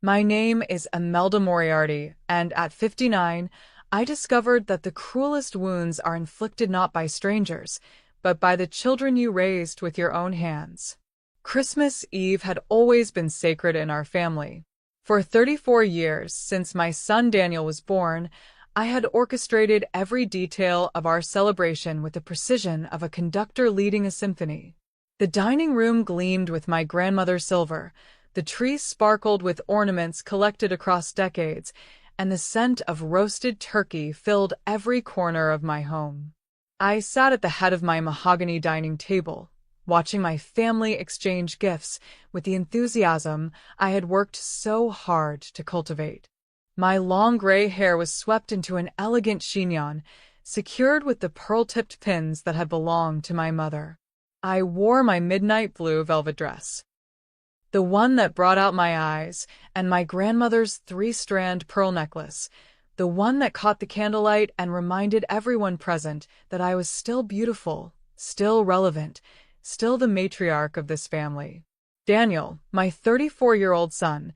My name is Imelda Moriarty, and at 59, I discovered that the cruelest wounds are inflicted not by strangers, but by the children you raised with your own hands. Christmas Eve had always been sacred in our family. For 34 years, since my son Daniel was born, I had orchestrated every detail of our celebration with the precision of a conductor leading a symphony. The dining room gleamed with my grandmother's silver, the trees sparkled with ornaments collected across decades, and the scent of roasted turkey filled every corner of my home. I sat at the head of my mahogany dining table, watching my family exchange gifts with the enthusiasm I had worked so hard to cultivate. My long gray hair was swept into an elegant chignon, secured with the pearl-tipped pins that had belonged to my mother. I wore my midnight blue velvet dress, the one that brought out my eyes, and my grandmother's three-strand pearl necklace, the one that caught the candlelight and reminded everyone present that I was still beautiful, still relevant, still the matriarch of this family. Daniel, my 34-year-old son,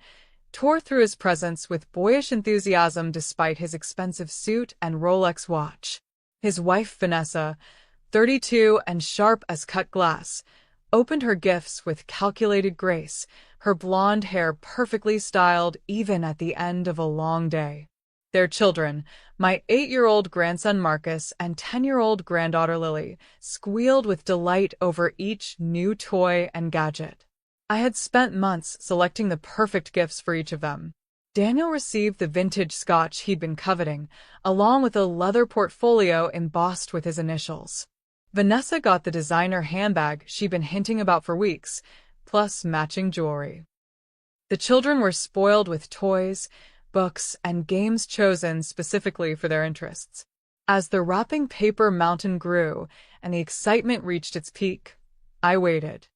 tore through his presents with boyish enthusiasm despite his expensive suit and Rolex watch. His wife, Vanessa, 32 and sharp as cut glass, opened her gifts with calculated grace, her blonde hair perfectly styled even at the end of a long day. Their children, my 8-year-old grandson Marcus and 10-year-old granddaughter Lily, squealed with delight over each new toy and gadget. I had spent months selecting the perfect gifts for each of them. Daniel received the vintage scotch he'd been coveting, along with a leather portfolio embossed with his initials. Vanessa got the designer handbag she'd been hinting about for weeks, plus matching jewelry. The children were spoiled with toys, books, and games chosen specifically for their interests. As the wrapping paper mountain grew and the excitement reached its peak, I waited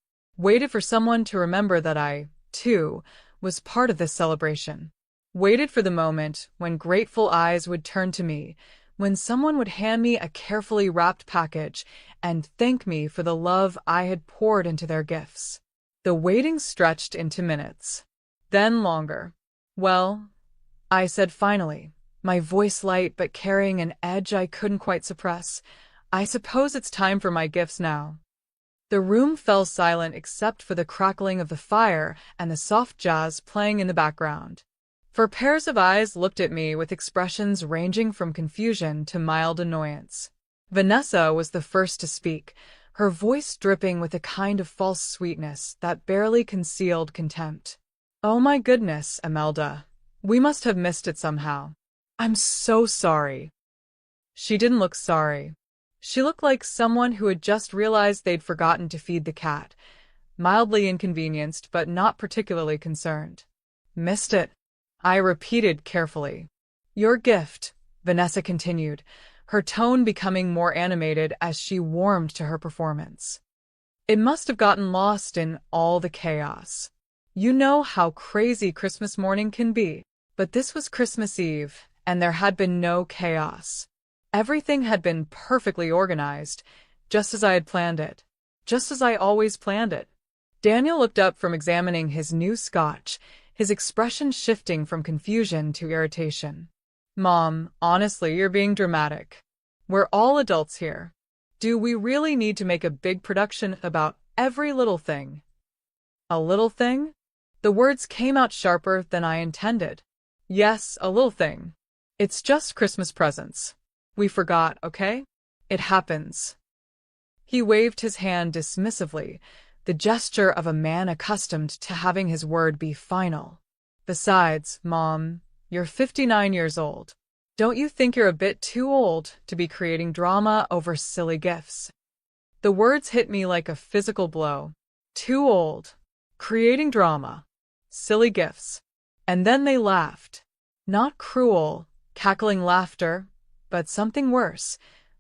for someone to remember that I, too, was part of this celebration. Waited for the moment when grateful eyes would turn to me, when someone would hand me a carefully wrapped package and thank me for the love I had poured into their gifts. The waiting stretched into minutes, then longer. "Well," I said finally, my voice light but carrying an edge I couldn't quite suppress, "I suppose it's time for my gifts now." The room fell silent except for the crackling of the fire and the soft jazz playing in the background. Four pairs of eyes looked at me with expressions ranging from confusion to mild annoyance. Vanessa was the first to speak, her voice dripping with a kind of false sweetness that barely concealed contempt. "Oh my goodness, Imelda. We must have missed it somehow. I'm so sorry." She didn't look sorry. She looked like someone who had just realized they'd forgotten to feed the cat, mildly inconvenienced but not particularly concerned. "Missed it," I repeated carefully. "Your gift," Vanessa continued, her tone becoming more animated as she warmed to her performance. "It must have gotten lost in all the chaos. You know how crazy Christmas morning can be, but this was Christmas Eve, and there had been no chaos. Everything had been perfectly organized, just as I had planned it, just as I always planned it." Daniel looked up from examining his new scotch, his expression shifting from confusion to irritation. "Mom, honestly, you're being dramatic. We're all adults here. Do we really need to make a big production about every little thing?" "A little thing?" The words came out sharper than I intended. "Yes, a little thing. It's just Christmas presents. We forgot, okay? It happens." He waved his hand dismissively, the gesture of a man accustomed to having his word be final. "Besides, Mom, you're 59 years old. Don't you think you're a bit too old to be creating drama over silly gifts?" The words hit me like a physical blow. Too old. Creating drama. Silly gifts. And then they laughed. Not cruel, cackling laughter, but something worse,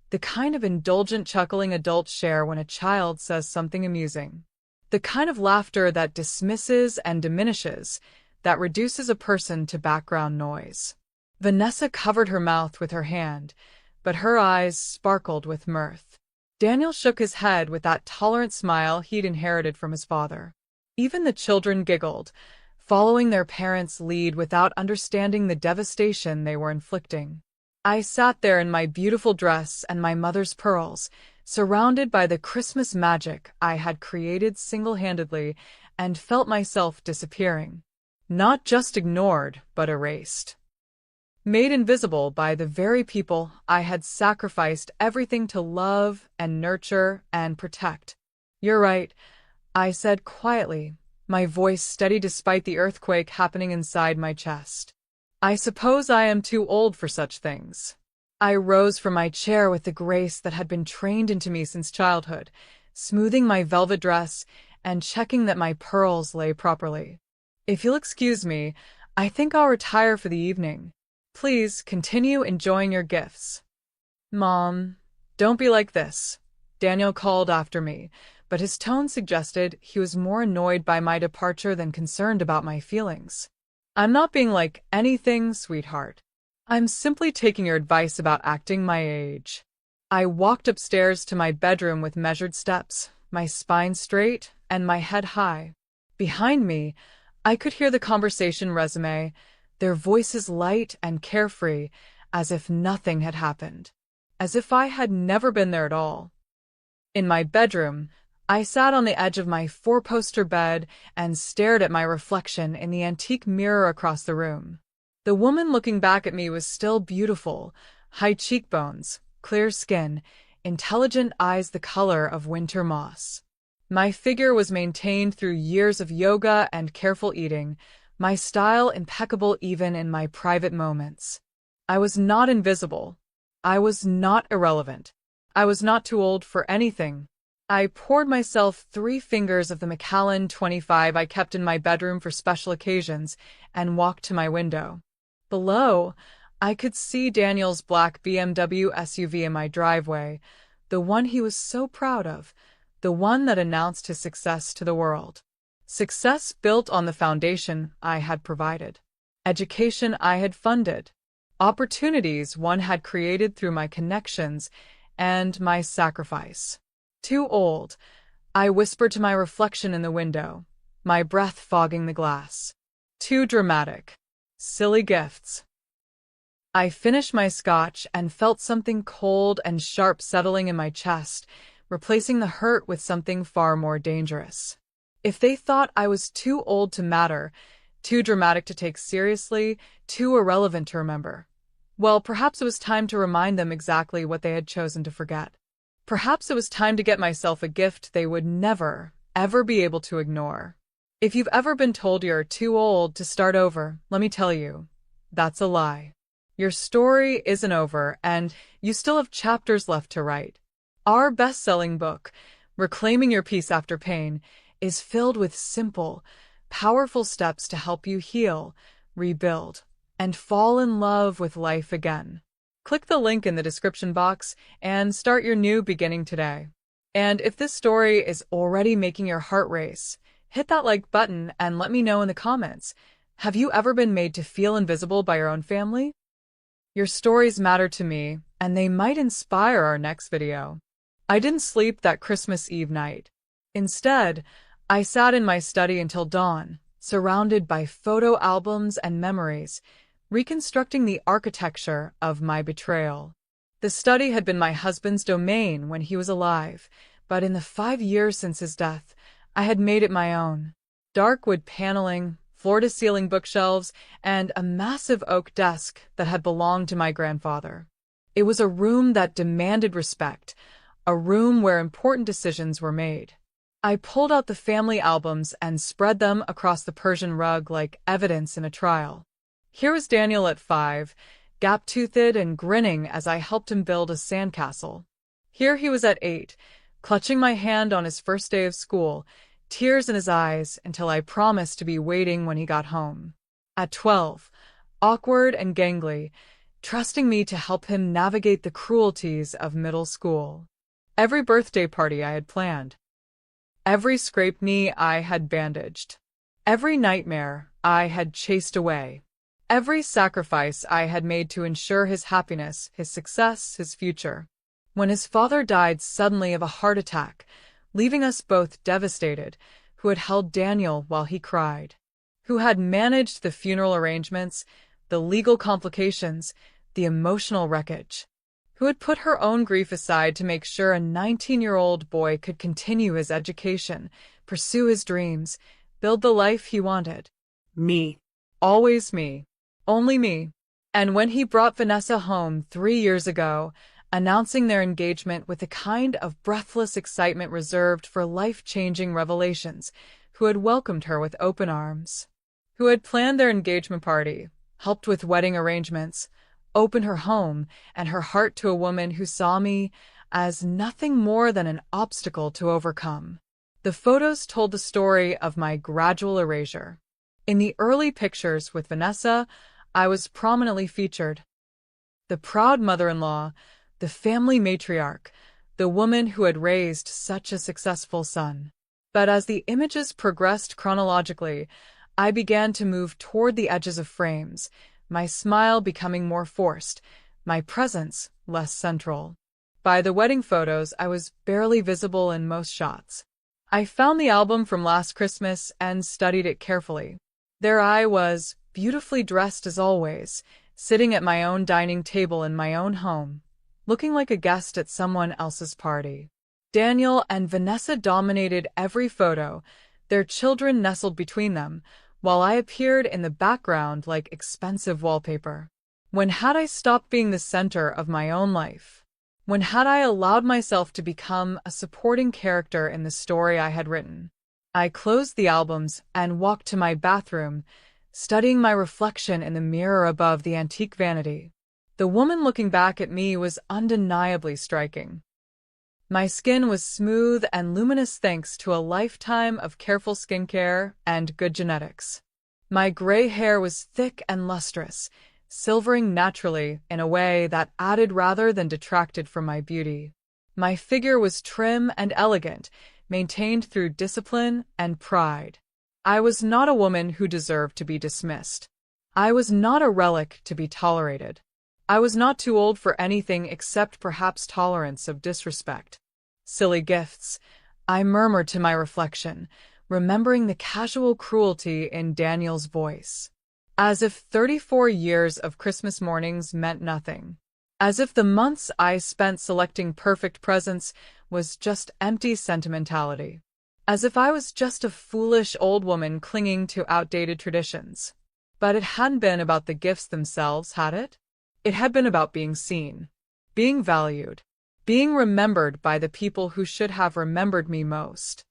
the kind of indulgent chuckling adults share when a child says something amusing. The kind of laughter that dismisses and diminishes, that reduces a person to background noise. Vanessa covered her mouth with her hand, but her eyes sparkled with mirth. Daniel shook his head with that tolerant smile he'd inherited from his father. Even the children giggled, following their parents' lead without understanding the devastation they were inflicting. I sat there in my beautiful dress and my mother's pearls, surrounded by the Christmas magic I had created single-handedly, and felt myself disappearing. Not just ignored, but erased. Made invisible by the very people I had sacrificed everything to love and nurture and protect. "You're right," I said quietly, my voice steady despite the earthquake happening inside my chest. "I suppose I am too old for such things." I rose from my chair with the grace that had been trained into me since childhood, smoothing my velvet dress and checking that my pearls lay properly. "If you'll excuse me, I think I'll retire for the evening. Please continue enjoying your gifts." "Mom, don't be like this," Daniel called after me, but his tone suggested he was more annoyed by my departure than concerned about my feelings. "I'm not being like anything, sweetheart. I'm simply taking your advice about acting my age." I walked upstairs to my bedroom with measured steps, my spine straight and my head high. Behind me, I could hear the conversation resume, their voices light and carefree, as if nothing had happened, as if I had never been there at all. In my bedroom, I sat on the edge of my four-poster bed and stared at my reflection in the antique mirror across the room. The woman looking back at me was still beautiful, high cheekbones, clear skin, intelligent eyes the color of winter moss. My figure was maintained through years of yoga and careful eating, my style impeccable even in my private moments. I was not invisible. I was not irrelevant. I was not too old for anything. I poured myself 3 fingers of the Macallan 25 I kept in my bedroom for special occasions and walked to my window. Below, I could see Daniel's black BMW SUV in my driveway, the one he was so proud of, the one that announced his success to the world. Success built on the foundation I had provided, education I had funded, opportunities one had created through my connections and my sacrifice. "Too old," I whispered to my reflection in the window, my breath fogging the glass. "Too dramatic. Silly gifts." I finished my scotch and felt something cold and sharp settling in my chest, replacing the hurt with something far more dangerous. If they thought I was too old to matter, too dramatic to take seriously, too irrelevant to remember, well, perhaps it was time to remind them exactly what they had chosen to forget. Perhaps it was time to get myself a gift they would never, ever be able to ignore. If you've ever been told you're too old to start over, let me tell you, that's a lie. Your story isn't over, and you still have chapters left to write. Our best-selling book, Reclaiming Your Peace After Pain, is filled with simple, powerful steps to help you heal, rebuild, and fall in love with life again. Click the link in the description box and start your new beginning today. And if this story is already making your heart race, hit that like button and let me know in the comments. Have you ever been made to feel invisible by your own family? Your stories matter to me, and they might inspire our next video. I didn't sleep that Christmas Eve night. Instead, I sat in my study until dawn, surrounded by photo albums and memories, reconstructing the architecture of my betrayal. The study had been my husband's domain when he was alive, but in the 5 years since his death, I had made it my own. Dark wood paneling, floor-to-ceiling bookshelves, and a massive oak desk that had belonged to my grandfather. It was a room that demanded respect, a room where important decisions were made. I pulled out the family albums and spread them across the Persian rug like evidence in a trial. Here was Daniel at 5, gap-toothed and grinning as I helped him build a sandcastle. Here he was at 8, clutching my hand on his first day of school, tears in his eyes until I promised to be waiting when he got home. At 12, awkward and gangly, trusting me to help him navigate the cruelties of middle school. Every birthday party I had planned. Every scraped knee I had bandaged. Every nightmare I had chased away. Every sacrifice I had made to ensure his happiness, his success, his future. When his father died suddenly of a heart attack, leaving us both devastated, who had held Daniel while he cried? who had managed the funeral arrangements, the legal complications, the emotional wreckage, who had put her own grief aside to make sure a 19-year-old boy could continue his education, pursue his dreams, build the life he wanted. Me. Always me. Only me. And when he brought Vanessa home 3 years ago, announcing their engagement with the kind of breathless excitement reserved for life-changing revelations, who had welcomed her with open arms, who had planned their engagement party, helped with wedding arrangements, opened her home and her heart to a woman who saw me as nothing more than an obstacle to overcome. The photos told the story of my gradual erasure. In the early pictures with Vanessa, I was prominently featured. The proud mother-in-law, the family matriarch, the woman who had raised such a successful son. But as the images progressed chronologically, I began to move toward the edges of frames, my smile becoming more forced, my presence less central. By the wedding photos, I was barely visible in most shots. I found the album from last Christmas and studied it carefully. There I was, beautifully dressed as always, sitting at my own dining table in my own home, looking like a guest at someone else's party. Daniel and Vanessa dominated every photo, their children nestled between them, while I appeared in the background like expensive wallpaper. When had I stopped being the center of my own life? When had I allowed myself to become a supporting character in the story I had written? I closed the albums and walked to my bathroom, studying my reflection in the mirror above the antique vanity. The woman looking back at me was undeniably striking. My skin was smooth and luminous thanks to a lifetime of careful skincare and good genetics. My gray hair was thick and lustrous, silvering naturally in a way that added rather than detracted from my beauty. My figure was trim and elegant, maintained through discipline and pride. I was not a woman who deserved to be dismissed. I was not a relic to be tolerated. I was not too old for anything except perhaps tolerance of disrespect. Silly gifts, I murmured to my reflection, remembering the casual cruelty in Daniel's voice. As if 34 years of Christmas mornings meant nothing. As if the months I spent selecting perfect presents was just empty sentimentality. As if I was just a foolish old woman clinging to outdated traditions. But it hadn't been about the gifts themselves, had it? It had been about being seen, being valued, being remembered by the people who should have remembered me most.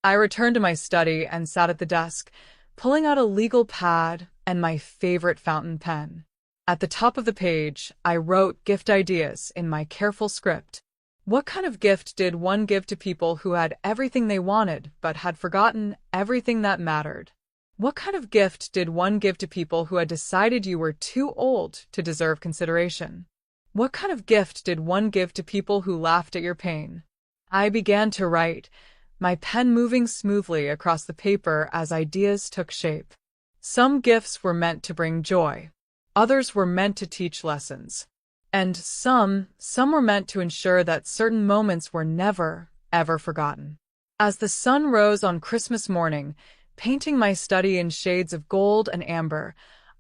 I returned to my study and sat at the desk, pulling out a legal pad and my favorite fountain pen. At the top of the page, I wrote gift ideas in my careful script. What kind of gift did one give to people who had everything they wanted but had forgotten everything that mattered? What kind of gift did one give to people who had decided you were too old to deserve consideration? What kind of gift did one give to people who laughed at your pain? I began to write, my pen moving smoothly across the paper as ideas took shape. Some gifts were meant to bring joy. Others were meant to teach lessons. And some were meant to ensure that certain moments were never, ever forgotten. As the sun rose on Christmas morning, painting my study in shades of gold and amber,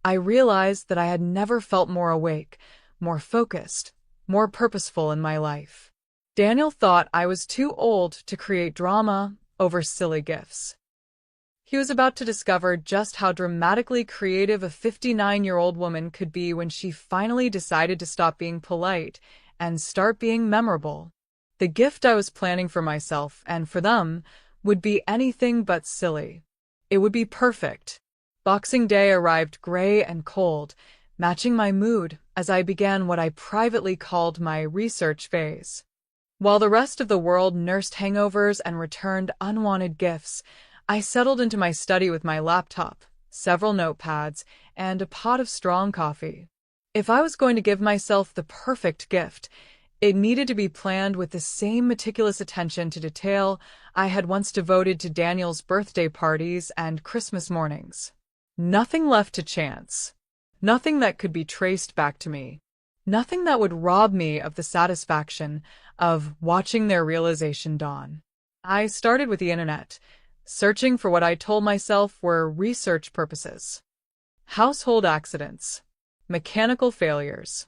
I realized that I had never felt more awake, more focused, more purposeful in my life. Daniel thought I was too old to create drama over silly gifts. He was about to discover just how dramatically creative a 59-year-old woman could be when she finally decided to stop being polite and start being memorable. The gift I was planning for myself and for them would be anything but silly. It would be perfect. Boxing Day arrived gray and cold, matching my mood as I began what I privately called my research phase. While the rest of the world nursed hangovers and returned unwanted gifts, I settled into my study with my laptop, several notepads, and a pot of strong coffee. If I was going to give myself the perfect gift, it needed to be planned with the same meticulous attention to detail I had once devoted to Daniel's birthday parties and Christmas mornings. Nothing left to chance. Nothing that could be traced back to me. Nothing that would rob me of the satisfaction of watching their realization dawn. I started with the internet, searching for what I told myself were research purposes. Household accidents. Mechanical failures.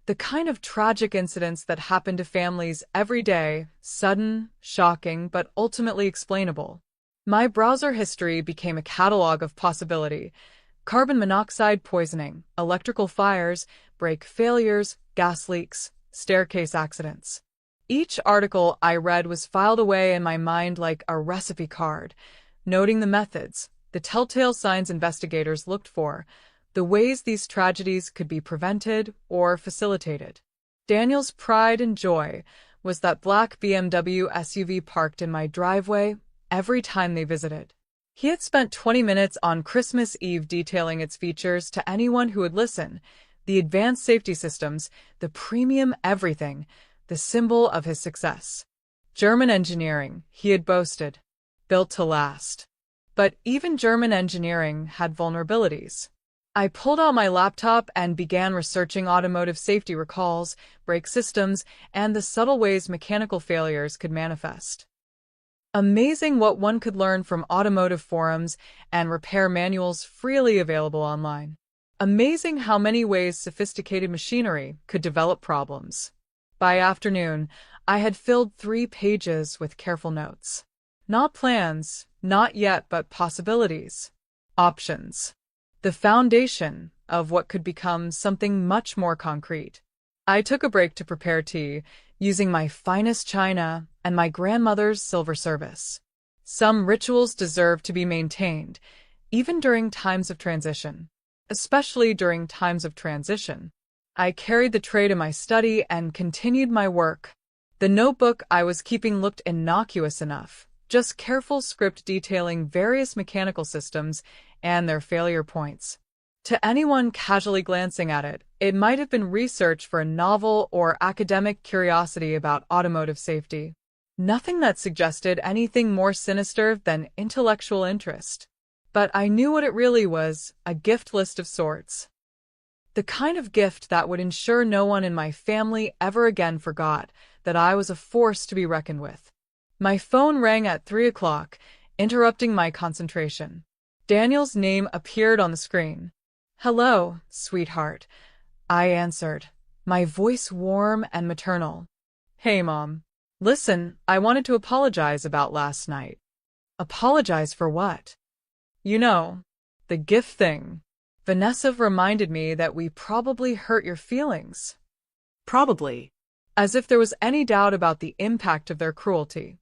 The kind of tragic incidents that happen to families every day, sudden, shocking, but ultimately explainable. My browser history became a catalog of possibility. Carbon monoxide poisoning, electrical fires, brake failures, gas leaks, staircase accidents. Each article I read was filed away in my mind like a recipe card, noting the methods, the telltale signs investigators looked for, the ways these tragedies could be prevented or facilitated. Daniel's pride and joy was that black BMW SUV parked in my driveway every time they visited. He had spent 20 minutes on Christmas Eve detailing its features to anyone who would listen, the advanced safety systems, the premium everything, the symbol of his success. German engineering, he had boasted, built to last. But even German engineering had vulnerabilities. I pulled out my laptop and began researching automotive safety recalls, brake systems, and the subtle ways mechanical failures could manifest. Amazing what one could learn from automotive forums and repair manuals freely available online. Amazing how many ways sophisticated machinery could develop problems. By afternoon, I had filled 3 pages with careful notes. Not plans, not yet, but possibilities. Options. The foundation of what could become something much more concrete. I took a break to prepare tea, using my finest china and my grandmother's silver service. Some rituals deserve to be maintained, even during times of transition. Especially during times of transition. I carried the tray to my study and continued my work. The notebook I was keeping looked innocuous enough, just careful script detailing various mechanical systems and their failure points. To anyone casually glancing at it, it might have been research for a novel or academic curiosity about automotive safety. Nothing that suggested anything more sinister than intellectual interest. But I knew what it really was, a gift list of sorts. The kind of gift that would ensure no one in my family ever again forgot that I was a force to be reckoned with. My phone rang at 3 o'clock, interrupting my concentration. Daniel's name appeared on the screen. "Hello, sweetheart," I answered, my voice warm and maternal. "Hey, Mom. Listen, I wanted to apologize about last night." "Apologize for what?" "You know, the gift thing. Vanessa reminded me that we probably hurt your feelings." Probably. As if there was any doubt about the impact of their cruelty.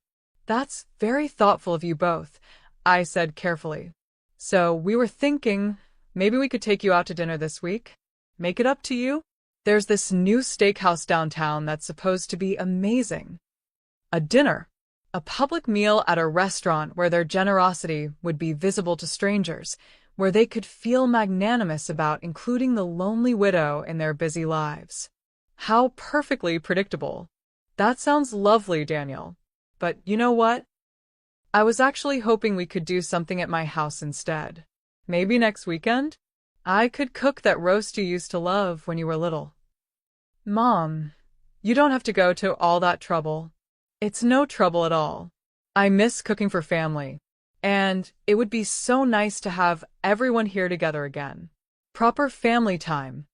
"That's very thoughtful of you both," I said carefully. "So we were thinking, maybe we could take you out to dinner this week? Make it up to you? There's this new steakhouse downtown that's supposed to be amazing." A dinner. A public meal at a restaurant where their generosity would be visible to strangers, where they could feel magnanimous about including the lonely widow in their busy lives. How perfectly predictable. That sounds lovely, Daniel. But you know what? I was actually hoping we could do something at my house instead. Maybe next weekend? I could cook that roast you used to love when you were little. Mom, you don't have to go to all that trouble. It's no trouble at all. I miss cooking for family. And it would be so nice to have everyone here together again. Proper family time.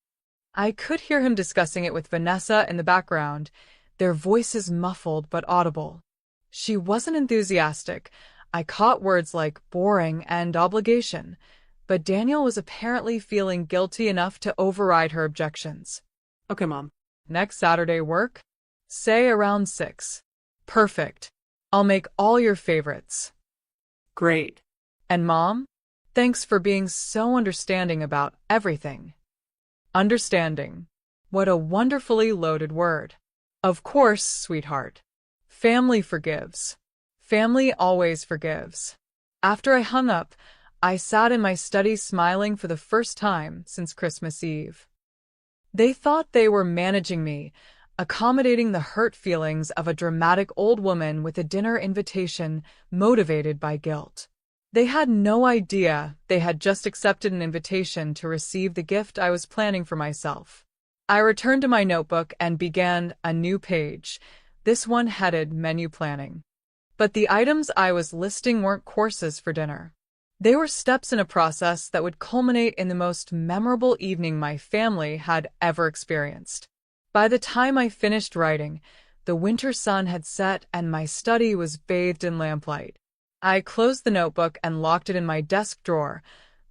I could hear him discussing it with Vanessa in the background, their voices muffled but audible. She wasn't enthusiastic. I caught words like boring and obligation, but Daniel was apparently feeling guilty enough to override her objections. Okay, Mom. Next Saturday work? Say around 6. Perfect. I'll make all your favorites. Great. And Mom, thanks for being so understanding about everything. Understanding. What a wonderfully loaded word. Of course, sweetheart. Family forgives. Family always forgives. After I hung up, I sat in my study smiling for the first time since Christmas Eve. They thought they were managing me, accommodating the hurt feelings of a dramatic old woman with a dinner invitation motivated by guilt. They had no idea they had just accepted an invitation to receive the gift I was planning for myself. I returned to my notebook and began a new page, this one headed Menu Planning. But the items I was listing weren't courses for dinner. They were steps in a process that would culminate in the most memorable evening my family had ever experienced. By the time I finished writing, the winter sun had set and my study was bathed in lamplight. I closed the notebook and locked it in my desk drawer,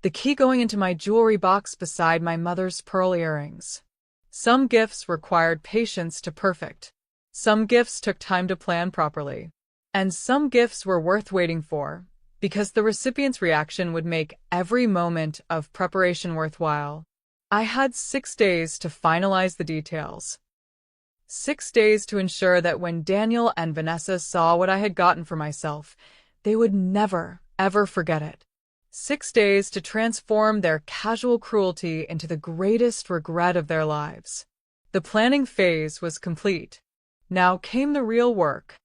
the key going into my jewelry box beside my mother's pearl earrings. Some gifts required patience to perfect. Some gifts took time to plan properly. And some gifts were worth waiting for, because the recipient's reaction would make every moment of preparation worthwhile. I had 6 days to finalize the details. 6 days to ensure that when Daniel and Vanessa saw what I had gotten for myself, they would never, ever forget it. 6 days to transform their casual cruelty into the greatest regret of their lives. The planning phase was complete. Now came the real work.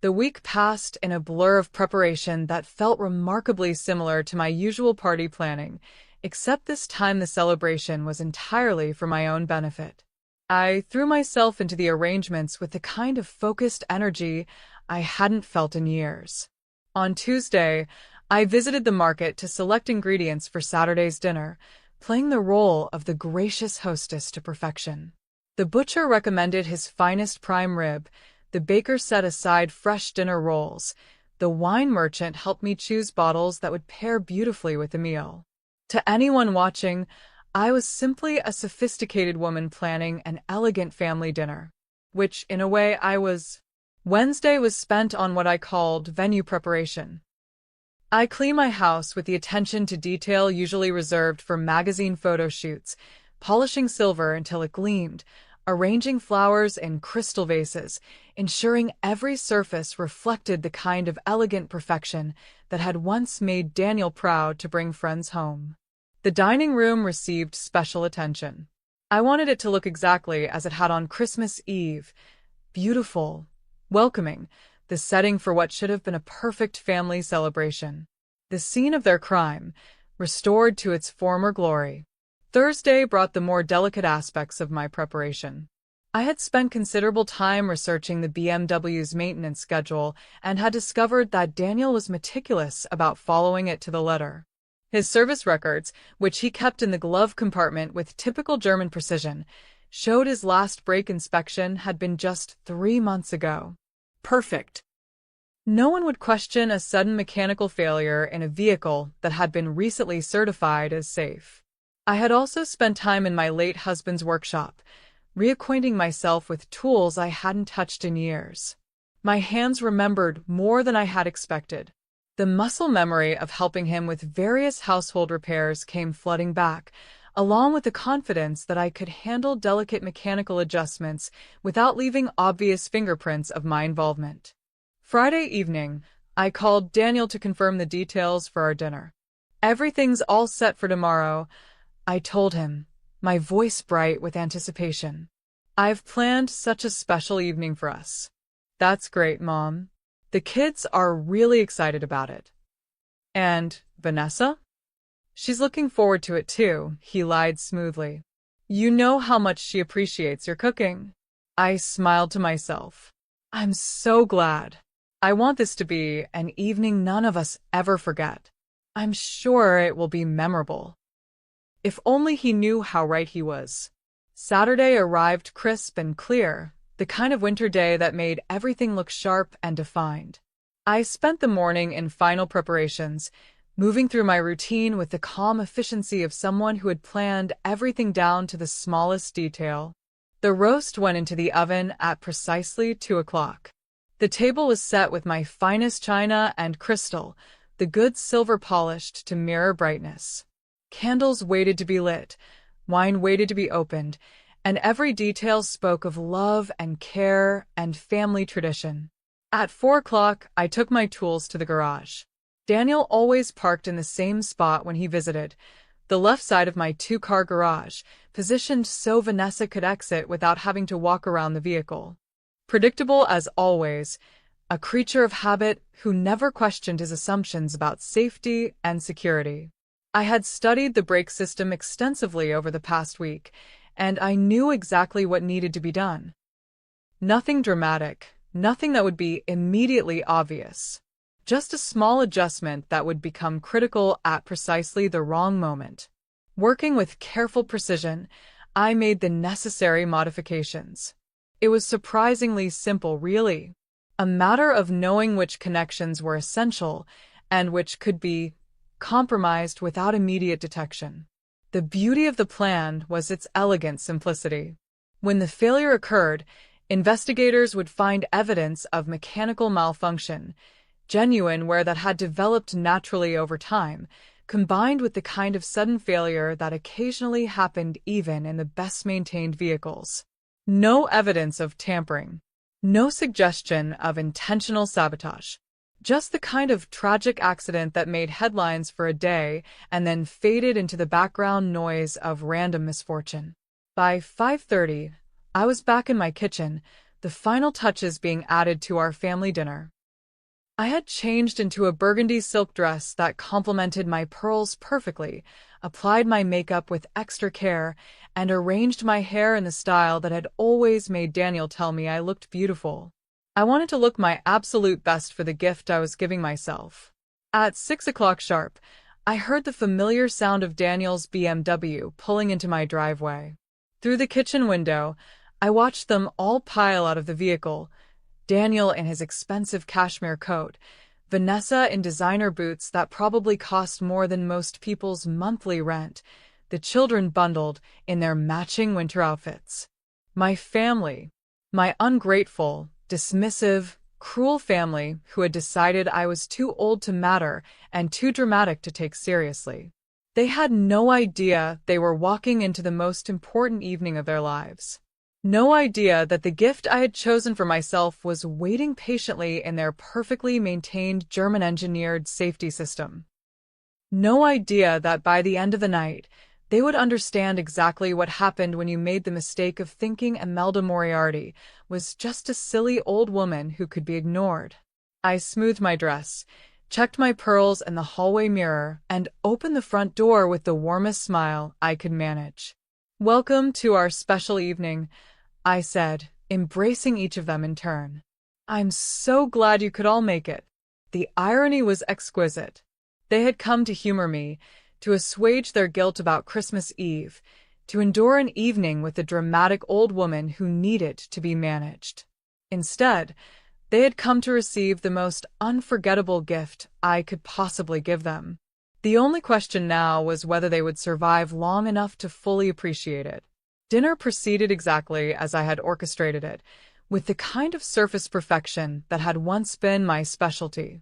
The week passed in a blur of preparation that felt remarkably similar to my usual party planning, except this time the celebration was entirely for my own benefit. I threw myself into the arrangements with the kind of focused energy I hadn't felt in years. On Tuesday, I visited the market to select ingredients for Saturday's dinner, playing the role of the gracious hostess to perfection. The butcher recommended his finest prime rib, the baker set aside fresh dinner rolls, the wine merchant helped me choose bottles that would pair beautifully with the meal. To anyone watching, I was simply a sophisticated woman planning an elegant family dinner, which, in a way, I was. Wednesday was spent on what I called venue preparation. I cleaned my house with the attention to detail usually reserved for magazine photo shoots, polishing silver until it gleamed, arranging flowers in crystal vases, ensuring every surface reflected the kind of elegant perfection that had once made Daniel proud to bring friends home. The dining room received special attention. I wanted it to look exactly as it had on Christmas Eve, beautiful, welcoming, the setting for what should have been a perfect family celebration. The scene of their crime, restored to its former glory. Thursday brought the more delicate aspects of my preparation. I had spent considerable time researching the BMW's maintenance schedule and had discovered that Daniel was meticulous about following it to the letter. His service records, which he kept in the glove compartment with typical German precision, showed his last brake inspection had been just 3 months ago. Perfect. No one would question a sudden mechanical failure in a vehicle that had been recently certified as safe. I had also spent time in my late husband's workshop, reacquainting myself with tools I hadn't touched in years. My hands remembered more than I had expected. The muscle memory of helping him with various household repairs came flooding back, along with the confidence that I could handle delicate mechanical adjustments without leaving obvious fingerprints of my involvement. Friday evening, I called Daniel to confirm the details for our dinner. "Everything's all set for tomorrow," I told him, my voice bright with anticipation. "I've planned such a special evening for us." "That's great, Mom. The kids are really excited about it." "And Vanessa?" "She's looking forward to it too," he lied smoothly. "You know how much she appreciates your cooking." I smiled to myself. I'm so glad. I want this to be an evening none of us ever forget. I'm sure it will be memorable. If only he knew how right he was. Saturday arrived crisp and clear, the kind of winter day that made everything look sharp and defined. I spent the morning in final preparations, moving through my routine with the calm efficiency of someone who had planned everything down to the smallest detail. The roast went into the oven at precisely 2 o'clock. The table was set with my finest china and crystal, the goods silver polished to mirror brightness. Candles waited to be lit, wine waited to be opened, and every detail spoke of love and care and family tradition. At 4 o'clock, I took my tools to the garage. Daniel always parked in the same spot when he visited, the left side of my 2-car garage, positioned so Vanessa could exit without having to walk around the vehicle. Predictable as always, a creature of habit who never questioned his assumptions about safety and security. I had studied the brake system extensively over the past week, and I knew exactly what needed to be done. Nothing dramatic, Nothing that would be immediately obvious. Just a small adjustment that would become critical at precisely the wrong moment. Working with careful precision, I made the necessary modifications. It was surprisingly simple, really. A matter of knowing which connections were essential and which could be compromised without immediate detection. The beauty of the plan was its elegant simplicity. When the failure occurred, investigators would find evidence of mechanical malfunction, genuine where that had developed naturally over time, combined with the kind of sudden failure that occasionally happened even in the best-maintained vehicles. No evidence of tampering. No suggestion of intentional sabotage. Just the kind of tragic accident that made headlines for a day and then faded into the background noise of random misfortune. By 5:30, I was back in my kitchen, the final touches being added to our family dinner. I had changed into a burgundy silk dress that complemented my pearls perfectly, applied my makeup with extra care, and arranged my hair in the style that had always made Daniel tell me I looked beautiful. I wanted to look my absolute best for the gift I was giving myself. At 6 o'clock sharp, I heard the familiar sound of Daniel's BMW pulling into my driveway. Through the kitchen window, I watched them all pile out of the vehicle, Daniel in his expensive cashmere coat, Vanessa in designer boots that probably cost more than most people's monthly rent, the children bundled in their matching winter outfits. My family, my ungrateful, dismissive, cruel family who had decided I was too old to matter and too dramatic to take seriously. They had no idea they were walking into the most important evening of their lives. No idea that the gift I had chosen for myself was waiting patiently in their perfectly maintained German-engineered safety system. No idea that by the end of the night, they would understand exactly what happened when you made the mistake of thinking Imelda Moriarty was just a silly old woman who could be ignored. I smoothed my dress, checked my pearls in the hallway mirror, and opened the front door with the warmest smile I could manage. "Welcome to our special evening," I said, embracing each of them in turn. "I'm so glad you could all make it." The irony was exquisite. They had come to humor me, to assuage their guilt about Christmas Eve, to endure an evening with a dramatic old woman who needed to be managed. Instead, they had come to receive the most unforgettable gift I could possibly give them. The only question now was whether they would survive long enough to fully appreciate it. Dinner proceeded exactly as I had orchestrated it, with the kind of surface perfection that had once been my specialty.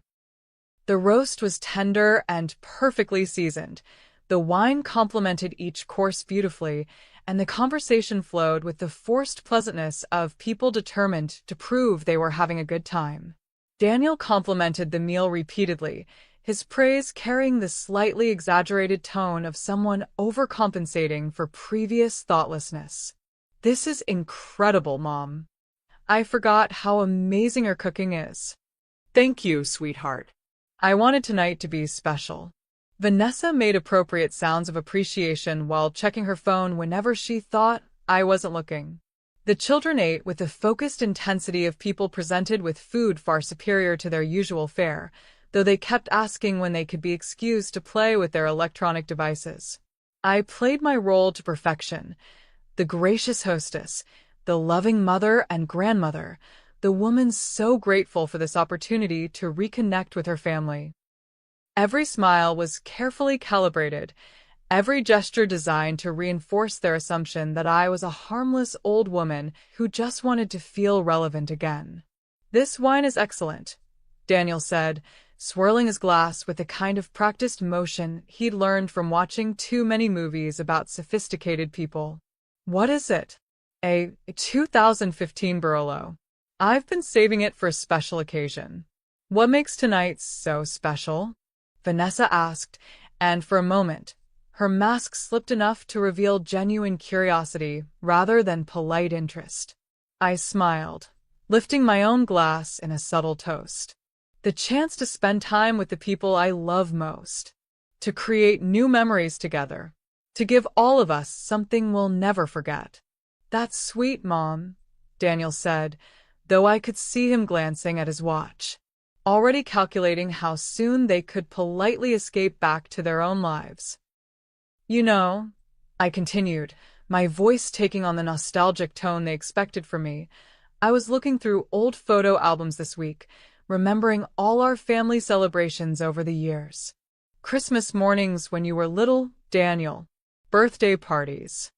The roast was tender and perfectly seasoned, the wine complemented each course beautifully, and the conversation flowed with the forced pleasantness of people determined to prove they were having a good time. Daniel complimented the meal repeatedly, his praise carrying the slightly exaggerated tone of someone overcompensating for previous thoughtlessness. "This is incredible, Mom. I forgot how amazing your cooking is." Thank you, sweetheart. I wanted tonight to be special. Vanessa made appropriate sounds of appreciation while checking her phone whenever she thought I wasn't looking. The children ate with the focused intensity of people presented with food far superior to their usual fare, though they kept asking when they could be excused to play with their electronic devices. I played my role to perfection, the gracious hostess, the loving mother and grandmother, the woman so grateful for this opportunity to reconnect with her family. Every smile was carefully calibrated, every gesture designed to reinforce their assumption that I was a harmless old woman who just wanted to feel relevant again. "This wine is excellent," Daniel said, swirling his glass with the kind of practiced motion he'd learned from watching too many movies about sophisticated people. "What is it?" "A 2015 Barolo. I've been saving it for a special occasion." "What makes tonight so special?" Vanessa asked, and for a moment, her mask slipped enough to reveal genuine curiosity rather than polite interest. I smiled, lifting my own glass in a subtle toast. The chance to spend time with the people I love most. To create new memories together. To give all of us something we'll never forget. "That's sweet, Mom," Daniel said, though I could see him glancing at his watch, already calculating how soon they could politely escape back to their own lives. You know, I continued, my voice taking on the nostalgic tone they expected from me, I was looking through old photo albums this week, remembering all our family celebrations over the years. Christmas mornings when you were little, Daniel. Birthday parties.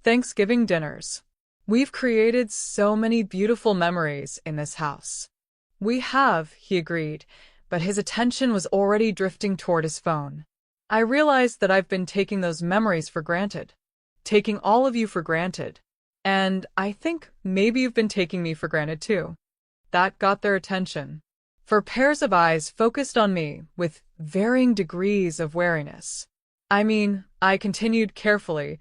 Thanksgiving dinners. We've created so many beautiful memories in this house. We have, he agreed, but his attention was already drifting toward his phone. I realized that I've been taking those memories for granted. Taking all of you for granted. And I think maybe you've been taking me for granted too. That got their attention. For pairs of eyes focused on me with varying degrees of wariness. I continued carefully.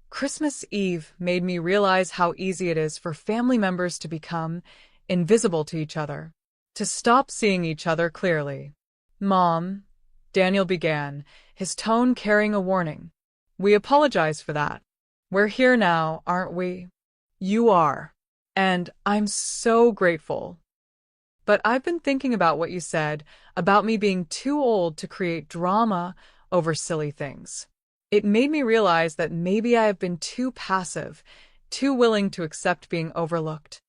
Christmas Eve made me realize how easy it is for family members to become invisible to each other, to stop seeing each other clearly. Mom, Daniel began, his tone carrying a warning. We apologize for that. We're here now, aren't we? You are. And I'm so grateful. But I've been thinking about what you said about me being too old to create drama over silly things. It made me realize that maybe I have been too passive, too willing to accept being overlooked.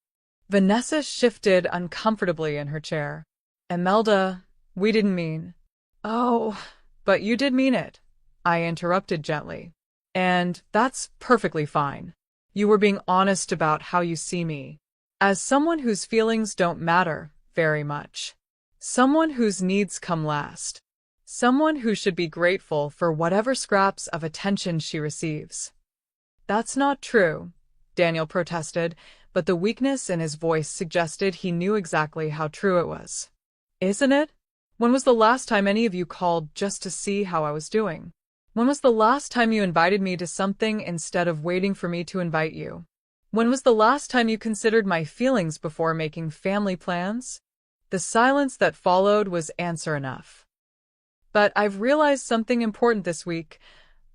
Vanessa shifted uncomfortably in her chair. Imelda, we didn't mean. Oh, but you did mean it, I interrupted gently. And that's perfectly fine. You were being honest about how you see me. As someone whose feelings don't matter very much. Someone whose needs come last. Someone who should be grateful for whatever scraps of attention she receives. That's not true, Daniel protested, but the weakness in his voice suggested he knew exactly how true it was. Isn't it? When was the last time any of you called just to see how I was doing? When was the last time you invited me to something instead of waiting for me to invite you? When was the last time you considered my feelings before making family plans? The silence that followed was answer enough. But I've realized something important this week,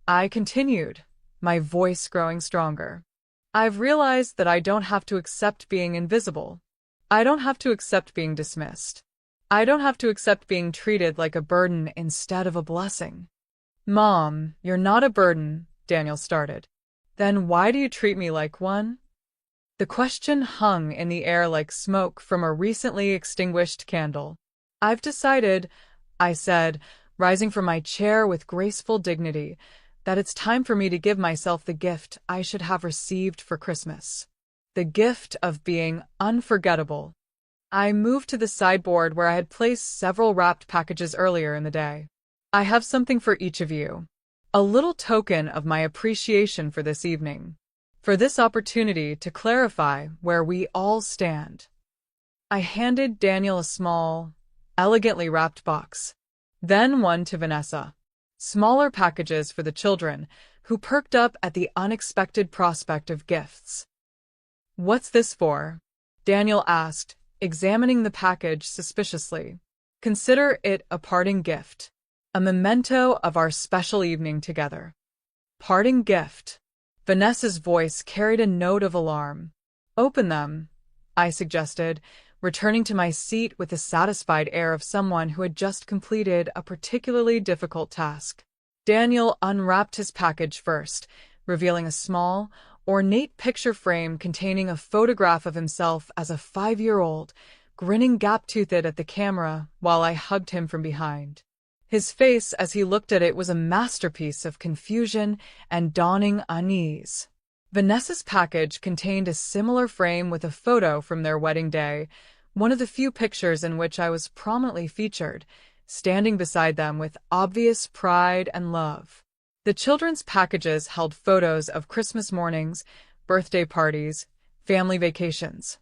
I continued, my voice growing stronger. I've realized that I don't have to accept being invisible. I don't have to accept being dismissed. I don't have to accept being treated like a burden instead of a blessing. Mom, you're not a burden, Daniel started. Then why do you treat me like one? The question hung in the air like smoke from a recently extinguished candle. I've decided, I said, rising from my chair with graceful dignity, that it's time for me to give myself the gift I should have received for Christmas. The gift of being unforgettable. I moved to the sideboard where I had placed several wrapped packages earlier in the day. I have something for each of you. A little token of my appreciation for this evening. For this opportunity to clarify where we all stand. I handed Daniel a small, elegantly wrapped box. Then one to Vanessa. Smaller packages for the children, who perked up at the unexpected prospect of gifts. What's this for? Daniel asked, examining the package suspiciously. Consider it a parting gift. A memento of our special evening together. Parting gift. Vanessa's voice carried a note of alarm. Open them, I suggested, returning to my seat with the satisfied air of someone who had just completed a particularly difficult task. Daniel unwrapped his package first, revealing a small, ornate picture frame containing a photograph of himself as a 5-year-old, grinning gap-toothed at the camera while I hugged him from behind. His face as he looked at it was a masterpiece of confusion and dawning unease. Vanessa's package contained a similar frame with a photo from their wedding day, one of the few pictures in which I was prominently featured, standing beside them with obvious pride and love. The children's packages held photos of Christmas mornings, birthday parties, family vacations.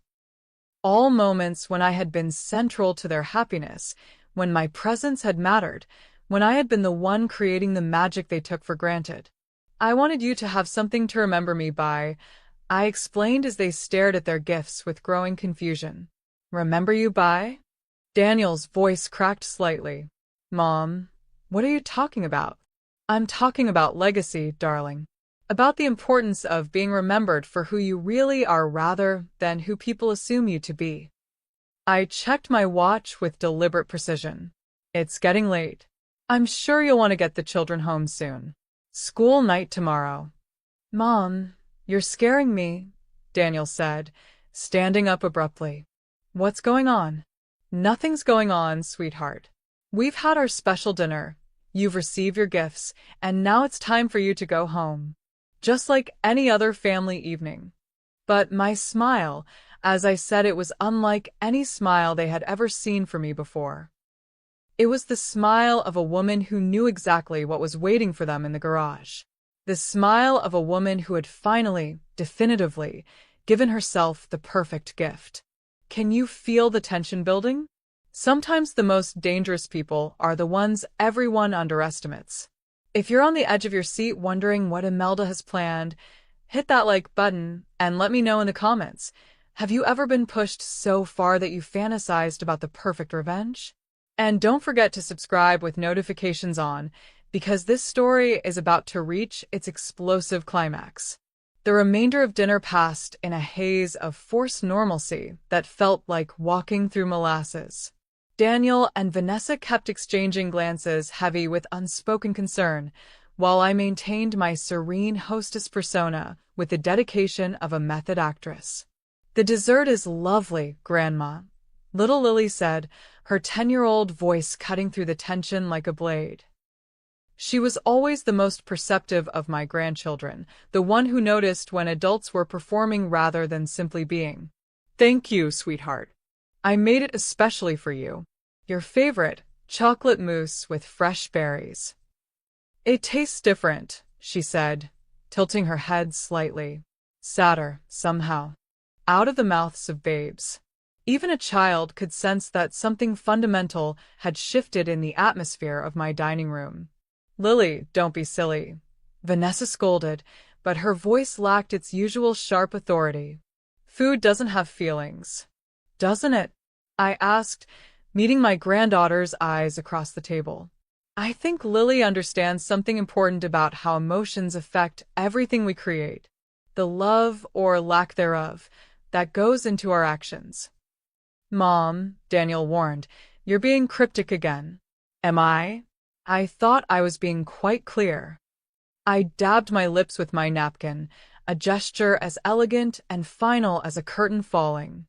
All moments when I had been central to their happiness, when my presence had mattered, when I had been the one creating the magic they took for granted. I wanted you to have something to remember me by, I explained as they stared at their gifts with growing confusion. Remember you by? Daniel's voice cracked slightly. Mom, what are you talking about? I'm talking about legacy, darling. about the importance of being remembered for who you really are rather than who people assume you to be. I checked my watch with deliberate precision. It's getting late. I'm sure you'll want to get the children home soon. School night tomorrow. Mom, you're scaring me, Daniel said, standing up abruptly. What's going on? Nothing's going on, sweetheart. We've had our special dinner. You've received your gifts, and now it's time for you to go home. Just like any other family evening. But my smile, as I said, it was unlike any smile they had ever seen for me before. It was the smile of a woman who knew exactly what was waiting for them in the garage. The smile of a woman who had finally, definitively, given herself the perfect gift. Can you feel the tension building? Sometimes the most dangerous people are the ones everyone underestimates. If you're on the edge of your seat wondering what Imelda has planned, hit that like button and let me know in the comments. Have you ever been pushed so far that you fantasized about the perfect revenge? And don't forget to subscribe with notifications on, because this story is about to reach its explosive climax. The remainder of dinner passed in a haze of forced normalcy that felt like walking through molasses. Daniel and Vanessa kept exchanging glances heavy with unspoken concern, while I maintained my serene hostess persona with the dedication of a method actress. The dessert is lovely, Grandma, little Lily said, her 10-year-old voice cutting through the tension like a blade. She was always the most perceptive of my grandchildren, the one who noticed when adults were performing rather than simply being. Thank you, sweetheart. I made it especially for you. Your favorite, chocolate mousse with fresh berries. It tastes different, she said, tilting her head slightly. Sadder, somehow. Out of the mouths of babes. Even a child could sense that something fundamental had shifted in the atmosphere of my dining room. Lily, don't be silly, Vanessa scolded, but her voice lacked its usual sharp authority. Food doesn't have feelings, doesn't it? I asked, meeting my granddaughter's eyes across the table. I think Lily understands something important about how emotions affect everything we create, the love or lack thereof that goes into our actions. Mom, Daniel warned, you're being cryptic again. Am I? I thought I was being quite clear. I dabbed my lips with my napkin, a gesture as elegant and final as a curtain falling.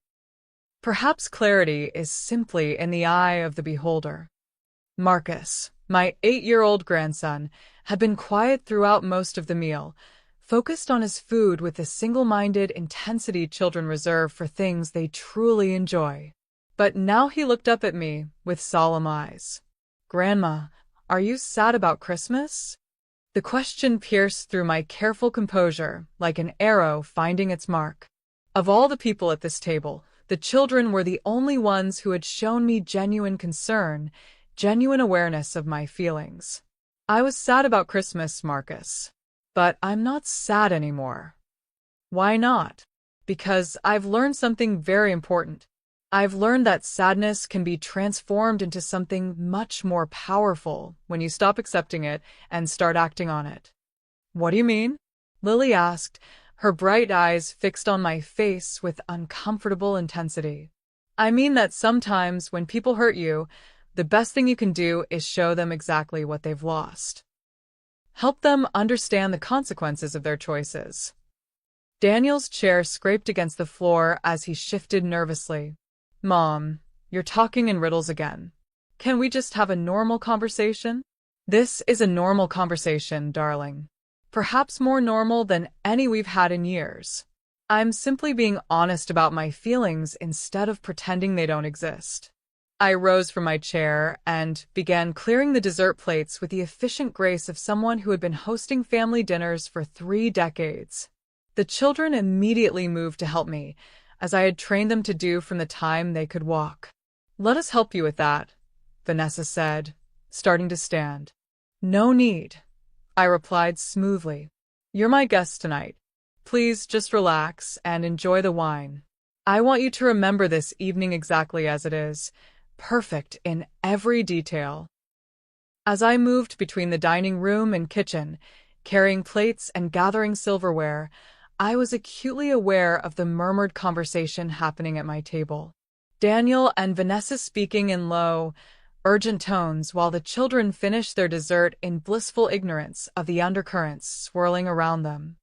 Perhaps clarity is simply in the eye of the beholder. Marcus, my 8-year-old grandson, had been quiet throughout most of the meal, focused on his food with the single-minded intensity children reserve for things they truly enjoy. But now he looked up at me with solemn eyes. Grandma, are you sad about Christmas? The question pierced through my careful composure like an arrow finding its mark. Of all the people at this table, the children were the only ones who had shown me genuine concern, genuine awareness of my feelings. I was sad about Christmas, Marcus. But I'm not sad anymore. Why not? Because I've learned something very important. I've learned that sadness can be transformed into something much more powerful when you stop accepting it and start acting on it. What do you mean? Lily asked, her bright eyes fixed on my face with uncomfortable intensity. I mean that sometimes when people hurt you, the best thing you can do is show them exactly what they've lost. Help them understand the consequences of their choices. Daniel's chair scraped against the floor as he shifted nervously. Mom, you're talking in riddles again. Can we just have a normal conversation? This is a normal conversation, darling. Perhaps more normal than any we've had in years. I'm simply being honest about my feelings instead of pretending they don't exist. I rose from my chair and began clearing the dessert plates with the efficient grace of someone who had been hosting family dinners for 3 decades. The children immediately moved to help me, as I had trained them to do from the time they could walk. Let us help you with that, Vanessa said, starting to stand. No need, I replied smoothly. You're my guest tonight. Please just relax and enjoy the wine. I want you to remember this evening exactly as it is. Perfect in every detail. As I moved between the dining room and kitchen, carrying plates and gathering silverware, I was acutely aware of the murmured conversation happening at my table. Daniel and Vanessa speaking in low, urgent tones while the children finished their dessert in blissful ignorance of the undercurrents swirling around them.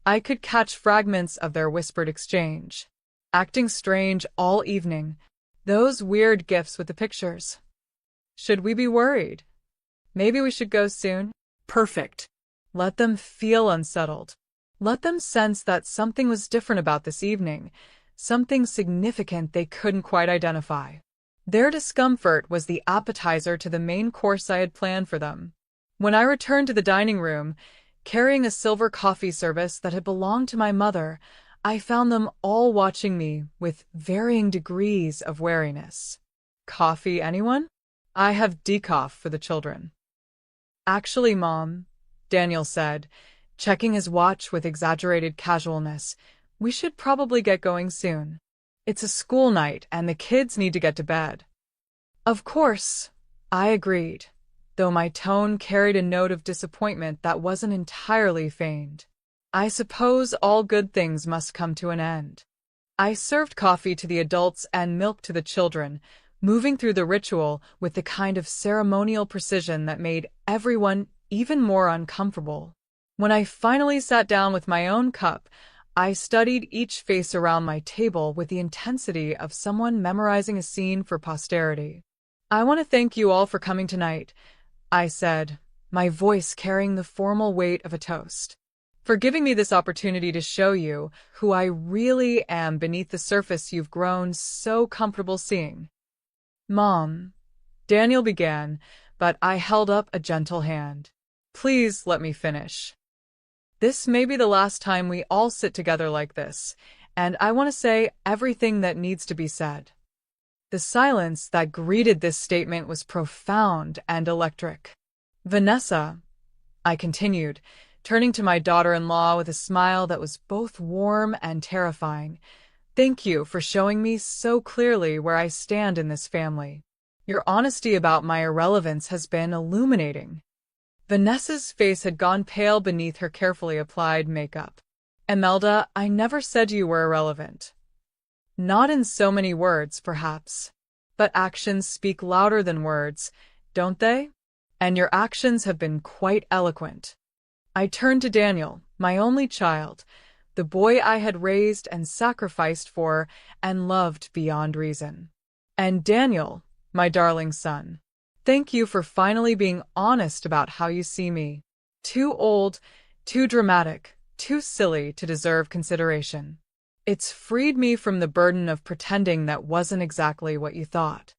I could catch fragments of their whispered exchange. Acting strange all evening. Those weird gifts with the pictures. Should we be worried? Maybe we should go soon? Perfect. Let them feel unsettled. Let them sense that something was different about this evening, something significant they couldn't quite identify. Their discomfort was the appetizer to the main course I had planned for them. When I returned to the dining room, carrying a silver coffee service that had belonged to my mother, I found them all watching me with varying degrees of wariness. Coffee, anyone? I have decaf for the children. Actually, Mom, Daniel said, checking his watch with exaggerated casualness, we should probably get going soon. It's a school night and the kids need to get to bed. Of course, I agreed, though my tone carried a note of disappointment that wasn't entirely feigned. I suppose all good things must come to an end. I served coffee to the adults and milk to the children, moving through the ritual with the kind of ceremonial precision that made everyone even more uncomfortable. When I finally sat down with my own cup, I studied each face around my table with the intensity of someone memorizing a scene for posterity. I want to thank you all for coming tonight, I said, my voice carrying the formal weight of a toast. For giving me this opportunity to show you who I really am beneath the surface you've grown so comfortable seeing. Mom, Daniel began, but I held up a gentle hand. Please let me finish. This may be the last time we all sit together like this, and I want to say everything that needs to be said. The silence that greeted this statement was profound and electric. Vanessa, I continued, turning to my daughter-in-law with a smile that was both warm and terrifying. Thank you for showing me so clearly where I stand in this family. Your honesty about my irrelevance has been illuminating. Vanessa's face had gone pale beneath her carefully applied makeup. Imelda, I never said you were irrelevant. Not in so many words, perhaps. But actions speak louder than words, don't they? And your actions have been quite eloquent. I turned to Daniel, my only child, the boy I had raised and sacrificed for and loved beyond reason. And Daniel, my darling son, thank you for finally being honest about how you see me. Too old, too dramatic, too silly to deserve consideration. It's freed me from the burden of pretending that wasn't exactly what you thought.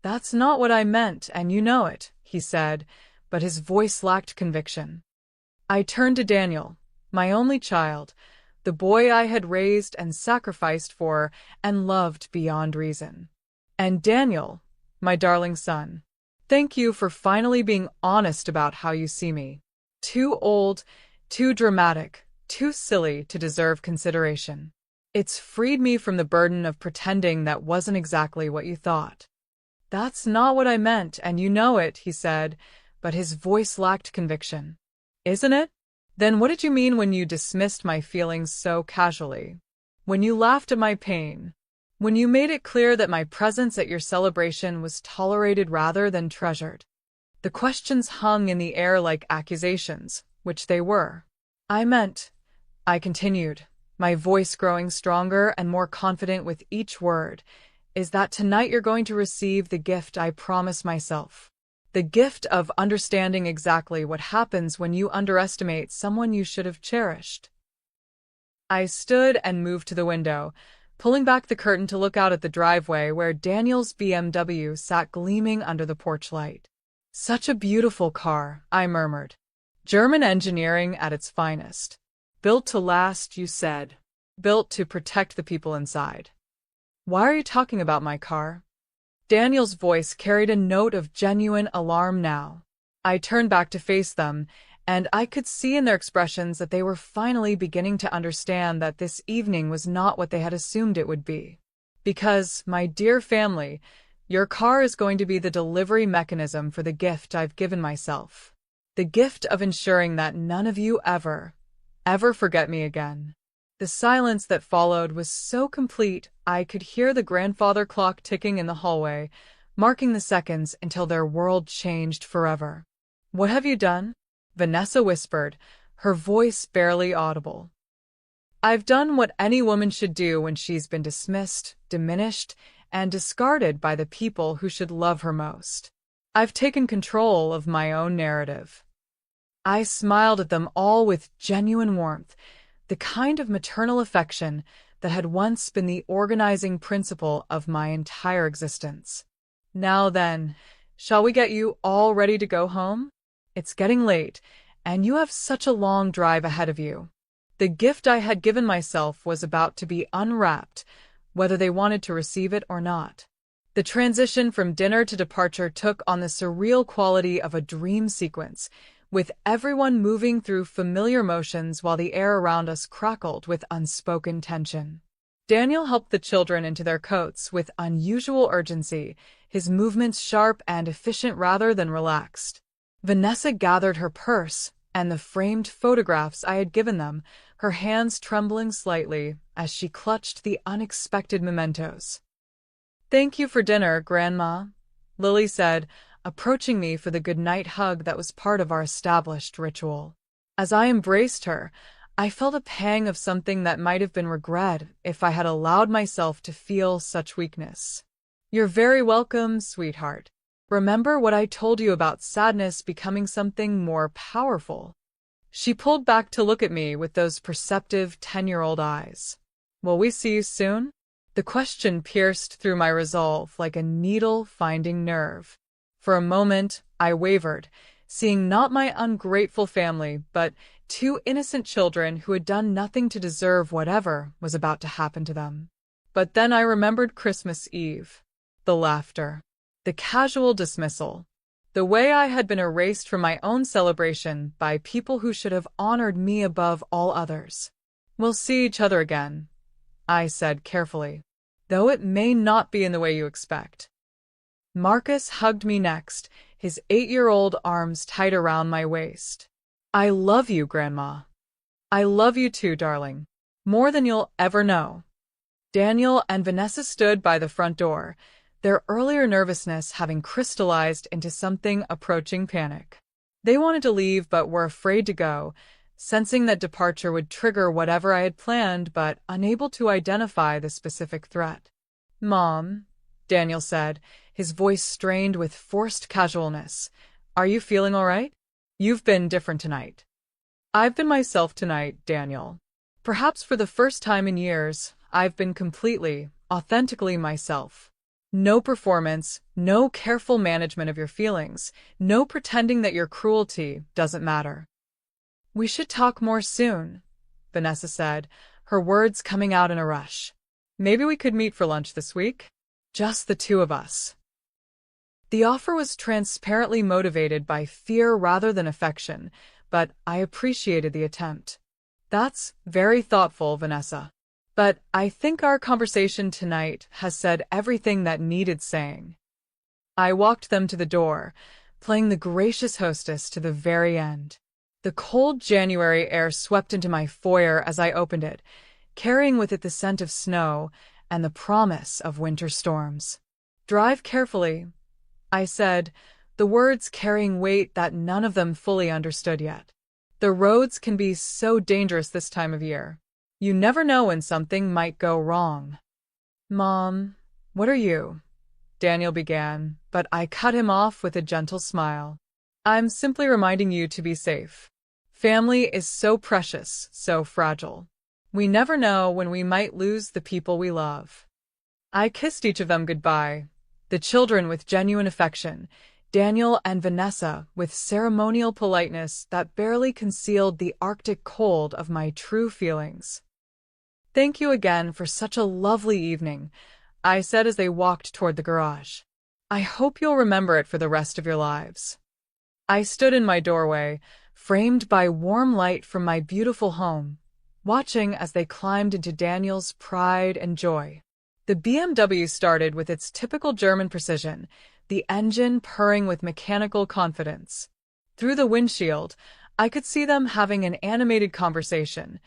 That's not what I meant, and you know it, he said, but his voice lacked conviction. I turned to Daniel, my only child, the boy I had raised and sacrificed for and loved beyond reason. And Daniel, my darling son, thank you for finally being honest about how you see me. Too old, too dramatic, too silly to deserve consideration. It's freed me from the burden of pretending that wasn't exactly what you thought. That's not what I meant, and you know it, he said, but his voice lacked conviction. Isn't it? Then what did you mean when you dismissed my feelings so casually? When you laughed at my pain? When you made it clear that my presence at your celebration was tolerated rather than treasured? The questions hung in the air like accusations, which they were. I meant, I continued, my voice growing stronger and more confident with each word, is that tonight you're going to receive the gift I promised myself. The gift of understanding exactly what happens when you underestimate someone you should have cherished. I stood and moved to the window, pulling back the curtain to look out at the driveway where Daniel's BMW sat gleaming under the porch light. Such a beautiful car, I murmured. German engineering at its finest. Built to last, you said. Built to protect the people inside. Why are you talking about my car? Daniel's voice carried a note of genuine alarm now. I turned back to face them, and I could see in their expressions that they were finally beginning to understand that this evening was not what they had assumed it would be. Because, my dear family, your car is going to be the delivery mechanism for the gift I've given myself. The gift of ensuring that none of you ever forget me again. The silence that followed was so complete I could hear the grandfather clock ticking in the hallway, marking the seconds until their world changed forever. "What have you done?" Vanessa whispered, her voice barely audible. "I've done what any woman should do when she's been dismissed, diminished, and discarded by the people who should love her most. I've taken control of my own narrative." I smiled at them all with genuine warmth, the kind of maternal affection that had once been the organizing principle of my entire existence. "Now then, shall we get you all ready to go home? It's getting late, and you have such a long drive ahead of you." The gift I had given myself was about to be unwrapped, whether they wanted to receive it or not. The transition from dinner to departure took on the surreal quality of a dream sequence, with everyone moving through familiar motions while the air around us crackled with unspoken tension. Daniel helped the children into their coats with unusual urgency, his movements sharp and efficient rather than relaxed. Vanessa gathered her purse and the framed photographs I had given them, her hands trembling slightly as she clutched the unexpected mementos. "Thank you for dinner, Grandma," Lily said, approaching me for the goodnight hug that was part of our established ritual. As I embraced her, I felt a pang of something that might have been regret if I had allowed myself to feel such weakness. "You're very welcome, sweetheart. Remember what I told you about sadness becoming something more powerful?" She pulled back to look at me with those perceptive 10-year-old eyes. "Will we see you soon?" The question pierced through my resolve like a needle finding nerve. For a moment, I wavered, seeing not my ungrateful family, but two innocent children who had done nothing to deserve whatever was about to happen to them. But then I remembered Christmas Eve. The laughter. The casual dismissal. The way I had been erased from my own celebration by people who should have honored me above all others. "We'll see each other again," I said carefully, "though it may not be in the way you expect." Marcus hugged me next, his 8-year-old arms tight around my waist. "I love you, Grandma." "I love you too, darling. More than you'll ever know." Daniel and Vanessa stood by the front door, their earlier nervousness having crystallized into something approaching panic. They wanted to leave but were afraid to go, sensing that departure would trigger whatever I had planned but unable to identify the specific threat. "Mom," Daniel said, his voice strained with forced casualness, "are you feeling all right? You've been different tonight." "I've been myself tonight, Daniel. Perhaps for the first time in years, I've been completely, authentically myself. No performance, no careful management of your feelings, no pretending that your cruelty doesn't matter." "We should talk more soon," Vanessa said, her words coming out in a rush. "Maybe we could meet for lunch this week? Just the two of us." The offer was transparently motivated by fear rather than affection, but I appreciated the attempt. "That's very thoughtful, Vanessa. But I think our conversation tonight has said everything that needed saying." I walked them to the door, playing the gracious hostess to the very end. The cold January air swept into my foyer as I opened it, carrying with it the scent of snow and the promise of winter storms. "Drive carefully," I said, the words carrying weight that none of them fully understood yet. "The roads can be so dangerous this time of year. You never know when something might go wrong." "Mom, what are you?" Daniel began, but I cut him off with a gentle smile. "I'm simply reminding you to be safe. Family is so precious, so fragile. We never know when we might lose the people we love." I kissed each of them goodbye, the children with genuine affection, Daniel and Vanessa with ceremonial politeness that barely concealed the Arctic cold of my true feelings. "Thank you again for such a lovely evening," I said as they walked toward the garage. "I hope you'll remember it for the rest of your lives." I stood in my doorway, framed by warm light from my beautiful home, watching as they climbed into Daniel's pride and joy. The BMW started with its typical German precision, the engine purring with mechanical confidence. Through the windshield, I could see them having an animated conversation,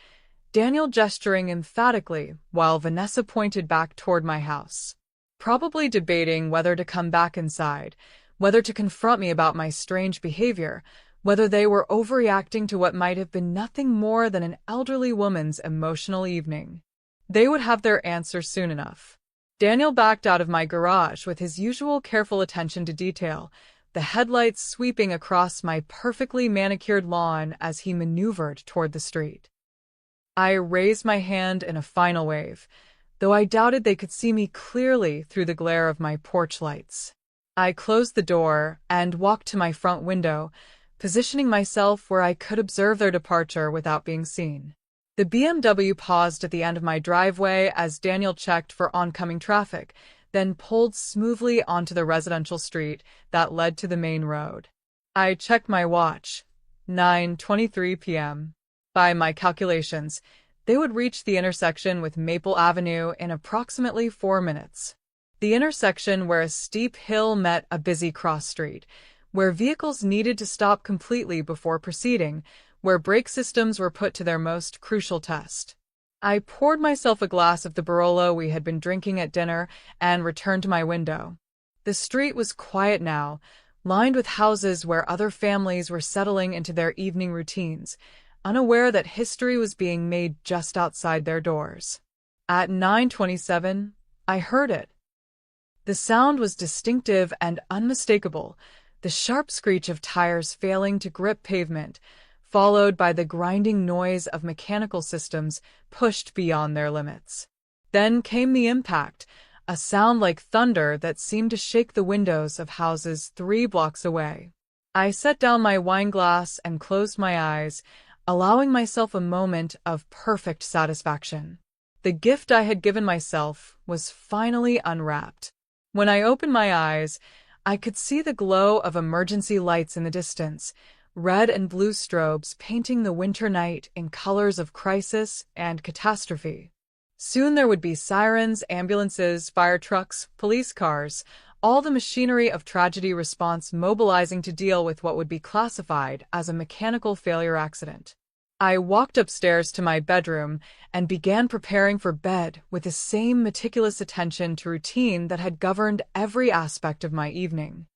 Daniel gesturing emphatically while Vanessa pointed back toward my house, probably debating whether to come back inside, whether to confront me about my strange behavior, whether they were overreacting to what might have been nothing more than an elderly woman's emotional evening. They would have their answer soon enough. Daniel backed out of my garage with his usual careful attention to detail, the headlights sweeping across my perfectly manicured lawn as he maneuvered toward the street. I raised my hand in a final wave, though I doubted they could see me clearly through the glare of my porch lights. I closed the door and walked to my front window, positioning myself where I could observe their departure without being seen. The BMW paused at the end of my driveway as Daniel checked for oncoming traffic, then pulled smoothly onto the residential street that led to the main road. I checked my watch. 9:23 p.m. By my calculations, they would reach the intersection with Maple Avenue in approximately 4 minutes. The intersection where a steep hill met a busy cross street, where vehicles needed to stop completely before proceeding, where brake systems were put to their most crucial test. I poured myself a glass of the Barolo we had been drinking at dinner and returned to my window. The street was quiet now, lined with houses where other families were settling into their evening routines, unaware that history was being made just outside their doors. At 9:27, I heard it. The sound was distinctive and unmistakable, the sharp screech of tires failing to grip pavement, followed by the grinding noise of mechanical systems pushed beyond their limits. Then came the impact, a sound like thunder that seemed to shake the windows of houses 3 blocks away. I set down my wine glass and closed my eyes, allowing myself a moment of perfect satisfaction. The gift I had given myself was finally unwrapped. When I opened my eyes, I could see the glow of emergency lights in the distance, red and blue strobes painting the winter night in colors of crisis and catastrophe. Soon there would be sirens, ambulances, fire trucks, police cars, all the machinery of tragedy response mobilizing to deal with what would be classified as a mechanical failure accident. I walked upstairs to my bedroom and began preparing for bed with the same meticulous attention to routine that had governed every aspect of my evening.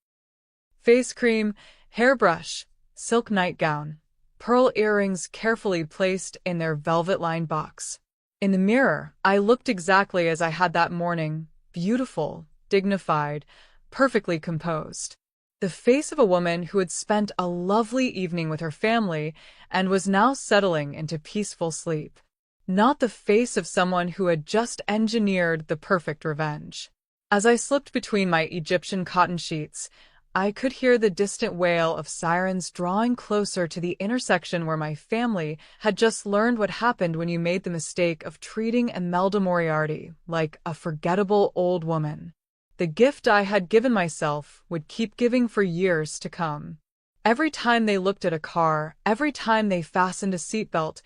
Face cream, hairbrush, silk nightgown, pearl earrings carefully placed in their velvet-lined box. In the mirror, I looked exactly as I had that morning, beautiful, dignified, perfectly composed. The face of a woman who had spent a lovely evening with her family and was now settling into peaceful sleep. Not the face of someone who had just engineered the perfect revenge. As I slipped between my Egyptian cotton sheets, I could hear the distant wail of sirens drawing closer to the intersection where my family had just learned what happened when you made the mistake of treating Imelda Moriarty like a forgettable old woman. The gift I had given myself would keep giving for years to come. Every time they looked at a car, every time they fastened a seatbelt,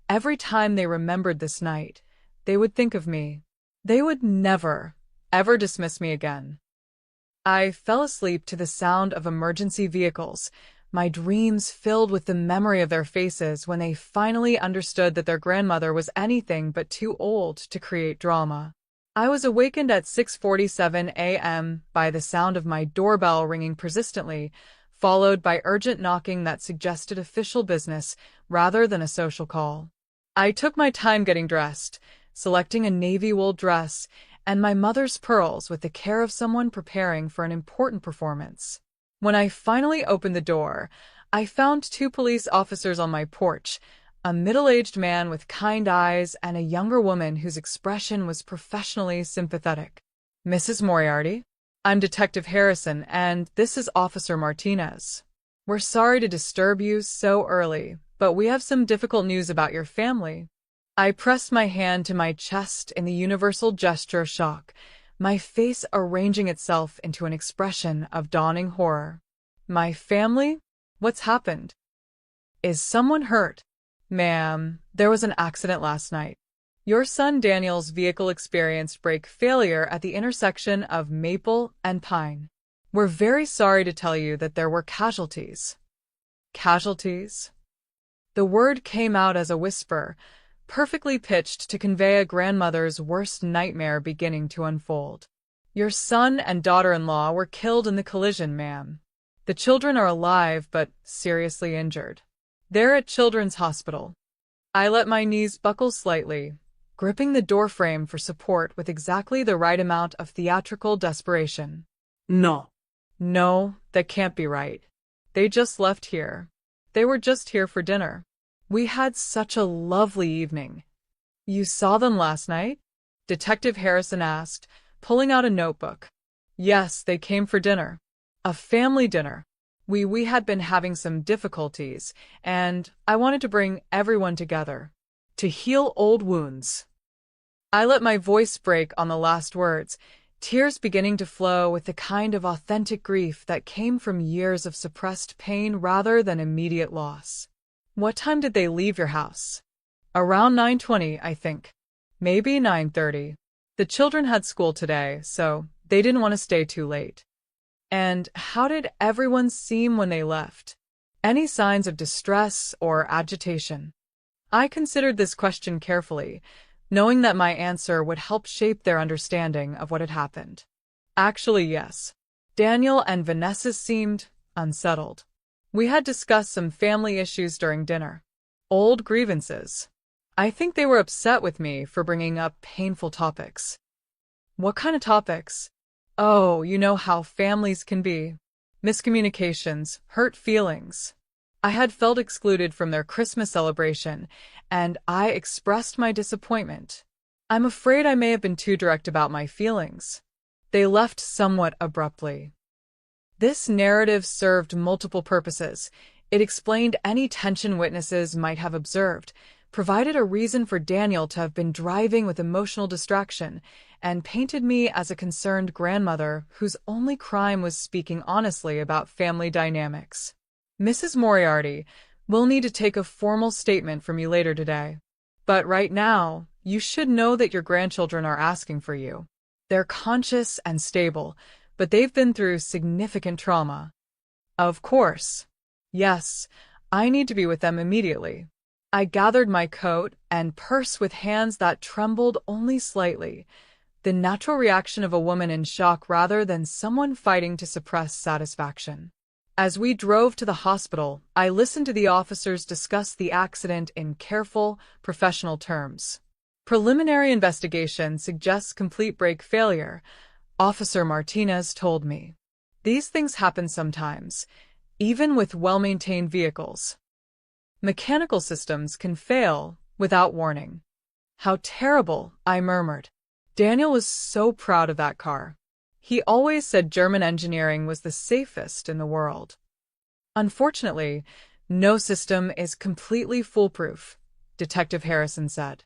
every time they remembered this night, they would think of me. They would never, ever dismiss me again. I fell asleep to the sound of emergency vehicles, my dreams filled with the memory of their faces when they finally understood that their grandmother was anything but too old to create drama. I was awakened at 6:47 a.m. by the sound of my doorbell ringing persistently, followed by urgent knocking that suggested official business rather than a social call. I took my time getting dressed, selecting a navy wool dress and my mother's pearls with the care of someone preparing for an important performance. When I finally opened the door, I found 2 police officers on my porch, a middle-aged man with kind eyes and a younger woman whose expression was professionally sympathetic. "Mrs. Moriarty? I'm Detective Harrison, and this is Officer Martinez. We're sorry to disturb you so early, but we have some difficult news about your family." I pressed my hand to my chest in the universal gesture of shock, my face arranging itself into an expression of dawning horror. "My family? What's happened? Is someone hurt?" "Ma'am, there was an accident last night. Your son Daniel's vehicle experienced brake failure at the intersection of Maple and Pine. We're very sorry to tell you that there were casualties." Casualties? The word came out as a whisper, perfectly pitched to convey a grandmother's worst nightmare beginning to unfold. Your son and daughter-in-law were killed in the collision, ma'am. The children are alive but seriously injured. They're at Children's Hospital. I let my knees buckle slightly, gripping the doorframe for support with exactly the right amount of theatrical desperation. No. No, that can't be right. They just left here. They were just here for dinner. We had such a lovely evening. You saw them last night? Detective Harrison asked, pulling out a notebook. Yes, they came for dinner. A family dinner. We had been having some difficulties, and I wanted to bring everyone together. To heal old wounds. I let my voice break on the last words, tears beginning to flow with the kind of authentic grief that came from years of suppressed pain rather than immediate loss. What time did they leave your house? Around 9:20, I think. Maybe 9:30. The children had school today, so they didn't want to stay too late. And how did everyone seem when they left? Any signs of distress or agitation? I considered this question carefully, knowing that my answer would help shape their understanding of what had happened. Actually, yes. Daniel and Vanessa seemed unsettled. We had discussed some family issues during dinner. Old grievances. I think they were upset with me for bringing up painful topics. What kind of topics? Oh, you know how families can be. Miscommunications, hurt feelings. I had felt excluded from their Christmas celebration, and I expressed my disappointment. I'm afraid I may have been too direct about my feelings. They left somewhat abruptly. This narrative served multiple purposes. It explained any tension witnesses might have observed, provided a reason for Daniel to have been driving with emotional distraction, and painted me as a concerned grandmother whose only crime was speaking honestly about family dynamics. Mrs. Moriarty, we'll need to take a formal statement from you later today. But right now, you should know that your grandchildren are asking for you. They're conscious and stable, but they've been through significant trauma. Of course. Yes, I need to be with them immediately. I gathered my coat and purse with hands that trembled only slightly, the natural reaction of a woman in shock rather than someone fighting to suppress satisfaction. As we drove to the hospital, I listened to the officers discuss the accident in careful, professional terms. Preliminary investigation suggests complete brake failure, Officer Martinez told me. These things happen sometimes, even with well-maintained vehicles. Mechanical systems can fail without warning. How terrible, I murmured. Daniel was so proud of that car. He always said German engineering was the safest in the world. Unfortunately, no system is completely foolproof, Detective Harrison said.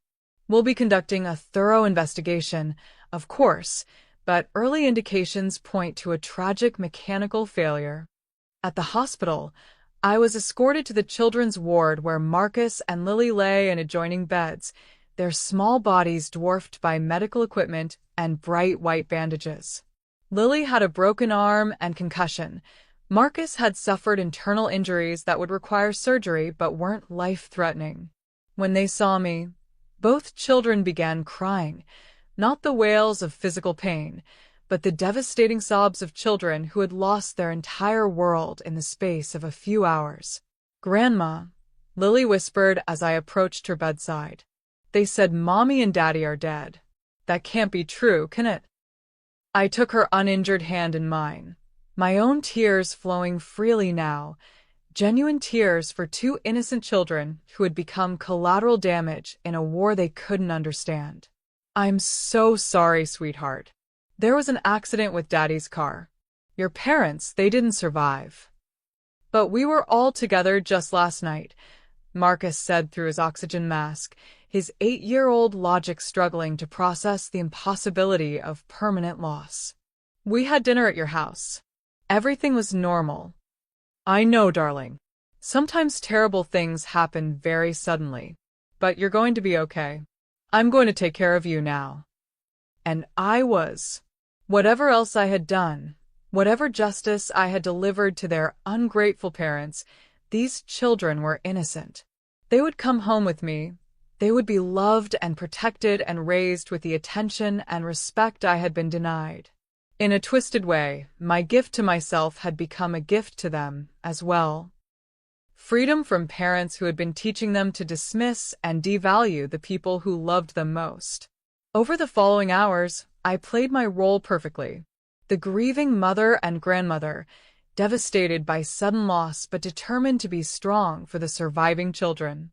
We'll be conducting a thorough investigation, of course, but early indications point to a tragic mechanical failure. At the hospital, I was escorted to the children's ward where Marcus and Lily lay in adjoining beds, their small bodies dwarfed by medical equipment and bright white bandages. Lily had a broken arm and concussion. Marcus had suffered internal injuries that would require surgery but weren't life-threatening. When they saw me, both children began crying, not the wails of physical pain, but the devastating sobs of children who had lost their entire world in the space of a few hours. "Grandma," Lily whispered as I approached her bedside. "They said Mommy and Daddy are dead. That can't be true, can it?" I took her uninjured hand in mine, my own tears flowing freely now, genuine tears for two innocent children who had become collateral damage in a war they couldn't understand. "I'm so sorry, sweetheart. There was an accident with Daddy's car. Your parents, they didn't survive. But we were all together just last night," Marcus said through his oxygen mask, his 8-year-old logic struggling to process the impossibility of permanent loss. "We had dinner at your house. Everything was normal." "I know, darling. Sometimes terrible things happen very suddenly. But you're going to be okay. I'm going to take care of you now." And I was. Whatever else I had done, whatever justice I had delivered to their ungrateful parents, these children were innocent. They would come home with me. They would be loved and protected and raised with the attention and respect I had been denied. In a twisted way, my gift to myself had become a gift to them as well. Freedom from parents who had been teaching them to dismiss and devalue the people who loved them most. Over the following hours, I played my role perfectly. The grieving mother and grandmother, devastated by sudden loss but determined to be strong for the surviving children.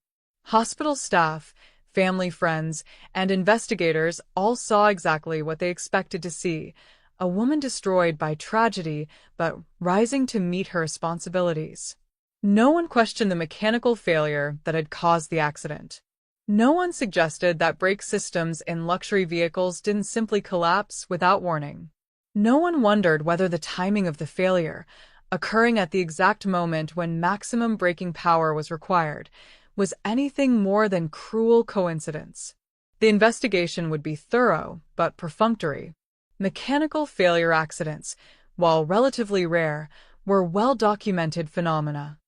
Hospital staff, family friends, and investigators all saw exactly what they expected to see: a woman destroyed by tragedy but rising to meet her responsibilities. No one questioned the mechanical failure that had caused the accident. No one suggested that brake systems in luxury vehicles didn't simply collapse without warning. No one wondered whether the timing of the failure, occurring at the exact moment when maximum braking power was required, was anything more than cruel coincidence. The investigation would be thorough but perfunctory. Mechanical failure accidents, while relatively rare, were well-documented phenomena.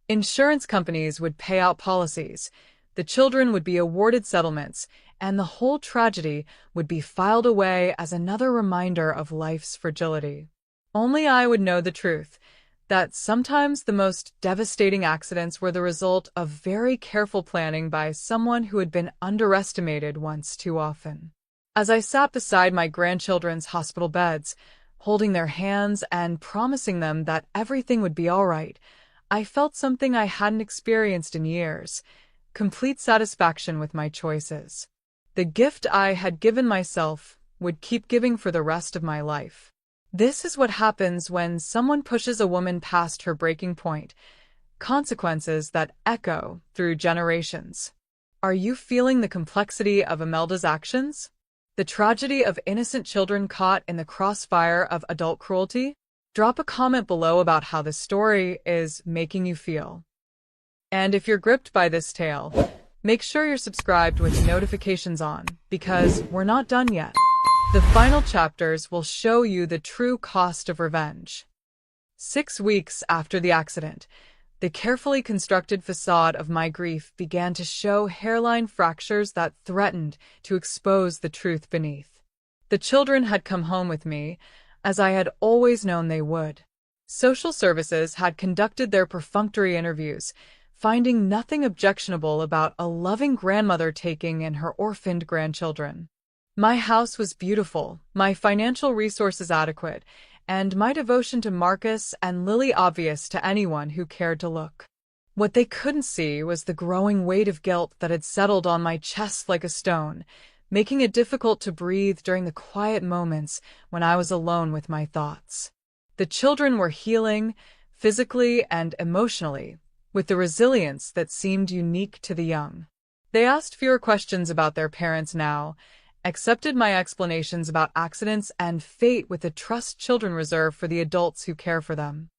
Insurance companies would pay out policies, the children would be awarded settlements, and the whole tragedy would be filed away as another reminder of life's fragility. Only I would know the truth, that sometimes the most devastating accidents were the result of very careful planning by someone who had been underestimated once too often. As I sat beside my grandchildren's hospital beds, holding their hands and promising them that everything would be all right, I felt something I hadn't experienced in years: complete satisfaction with my choices. The gift I had given myself would keep giving for the rest of my life. This is what happens when someone pushes a woman past her breaking point: consequences that echo through generations. Are you feeling the complexity of Imelda's actions? The tragedy of innocent children caught in the crossfire of adult cruelty? Drop a comment below about how this story is making you feel. And if you're gripped by this tale, make sure you're subscribed with notifications on, because we're not done yet. The final chapters will show you the true cost of revenge. 6 weeks after the accident, the carefully constructed facade of my grief began to show hairline fractures that threatened to expose the truth beneath. The children had come home with me, as I had always known they would. Social services had conducted their perfunctory interviews, finding nothing objectionable about a loving grandmother taking in her orphaned grandchildren. My house was beautiful, my financial resources adequate, and my devotion to Marcus and Lily obvious to anyone who cared to look. What they couldn't see was the growing weight of guilt that had settled on my chest like a stone, making it difficult to breathe during the quiet moments when I was alone with my thoughts. The children were healing, physically and emotionally, with the resilience that seemed unique to the young. They asked fewer questions about their parents now, accepted my explanations about accidents and fate with the trust children reserve for the adults who care for them.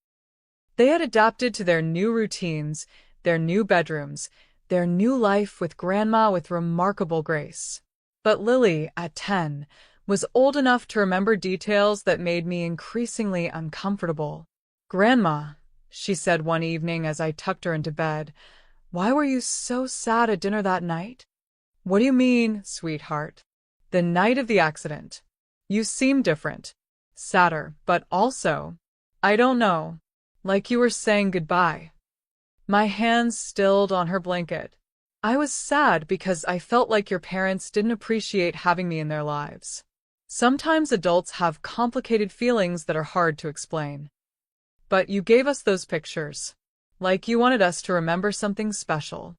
They had adapted to their new routines, their new bedrooms, their new life with Grandma with remarkable grace. But Lily, at 10, was old enough to remember details that made me increasingly uncomfortable. "Grandma," she said one evening as I tucked her into bed, "why were you so sad at dinner that night?" "What do you mean, sweetheart?" "The night of the accident. You seemed different. Sadder, but also, I don't know, like you were saying goodbye." My hands stilled on her blanket. "I was sad because I felt like your parents didn't appreciate having me in their lives. Sometimes adults have complicated feelings that are hard to explain. But you gave us those pictures, like you wanted us to remember something special.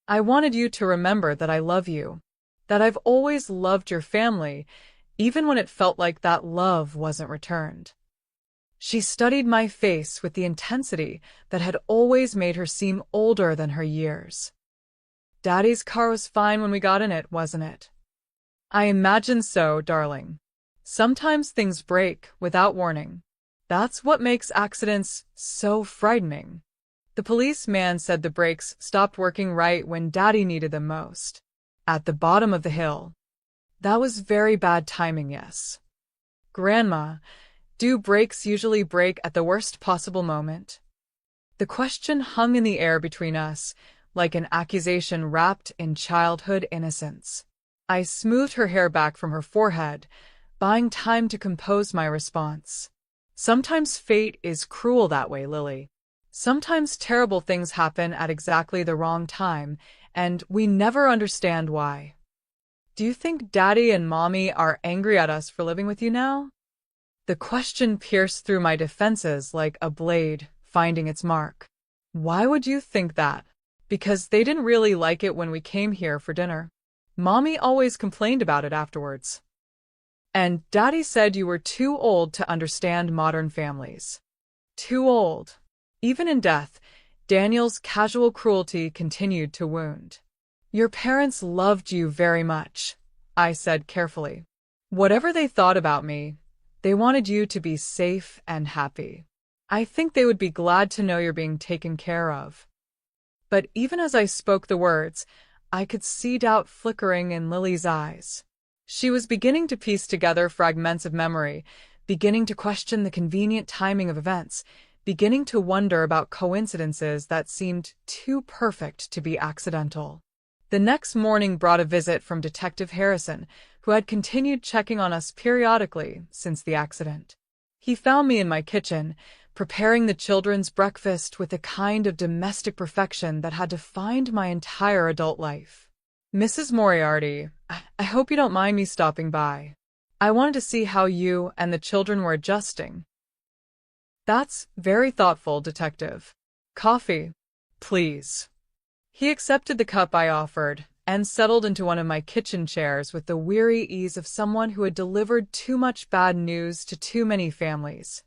I wanted you to remember that I love you, that I've always loved your family, even when it felt like that love wasn't returned." She studied my face with the intensity that had always made her seem older than her years. "Daddy's car was fine when we got in it, wasn't it?" "I imagine so, darling. Sometimes things break without warning. That's what makes accidents so frightening. The policeman said the brakes stopped working right when Daddy needed them most. At the bottom of the hill. That was very bad timing, yes." "Grandma, do brakes usually break at the worst possible moment?" The question hung in the air between us, like an accusation wrapped in childhood innocence. I smoothed her hair back from her forehead, buying time to compose my response. Sometimes fate is cruel that way, Lily. Sometimes terrible things happen at exactly the wrong time, and we never understand why. Do you think Daddy and Mommy are angry at us for living with you now? The question pierced through my defenses like a blade finding its mark. Why would you think that? Because they didn't really like it when we came here for dinner. Mommy always complained about it afterwards. And Daddy said you were too old to understand modern families. Too old. Even in death, Daniel's casual cruelty continued to wound. Your parents loved you very much, I said carefully. Whatever they thought about me, they wanted you to be safe and happy. I think they would be glad to know you're being taken care of. But even as I spoke the words, I could see doubt flickering in Lily's eyes. She was beginning to piece together fragments of memory, beginning to question the convenient timing of events, beginning to wonder about coincidences that seemed too perfect to be accidental. The next morning brought a visit from Detective Harrison, who had continued checking on us periodically since the accident. He found me in my kitchen, preparing the children's breakfast with a kind of domestic perfection that had defined my entire adult life. Mrs. Moriarty, I hope you don't mind me stopping by. I wanted to see how you and the children were adjusting. That's very thoughtful, Detective. Coffee, please. He accepted the cup I offered and settled into one of my kitchen chairs with the weary ease of someone who had delivered too much bad news to too many families.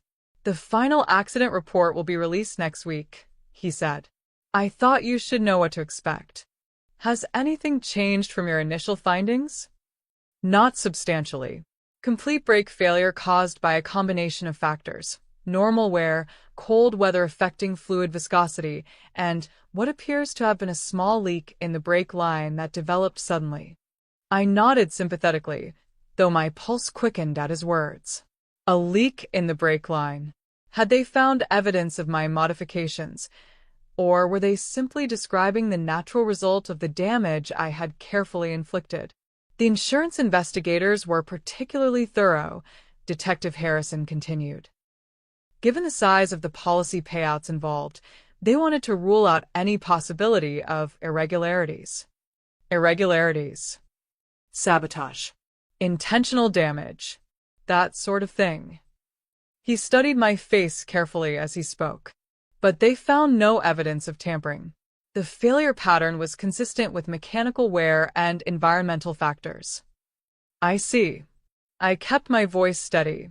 The final accident report will be released next week, he said. I thought you should know what to expect. Has anything changed from your initial findings? Not substantially. Complete brake failure caused by a combination of factors. Normal wear, cold weather affecting fluid viscosity, and what appears to have been a small leak in the brake line that developed suddenly. I nodded sympathetically, though my pulse quickened at his words. A leak in the brake line. Had they found evidence of my modifications, or were they simply describing the natural result of the damage I had carefully inflicted? The insurance investigators were particularly thorough, Detective Harrison continued. Given the size of the policy payouts involved, they wanted to rule out any possibility of irregularities. Irregularities. Sabotage. Intentional damage. That sort of thing. He studied my face carefully as he spoke. But they found no evidence of tampering. The failure pattern was consistent with mechanical wear and environmental factors. I see. I kept my voice steady,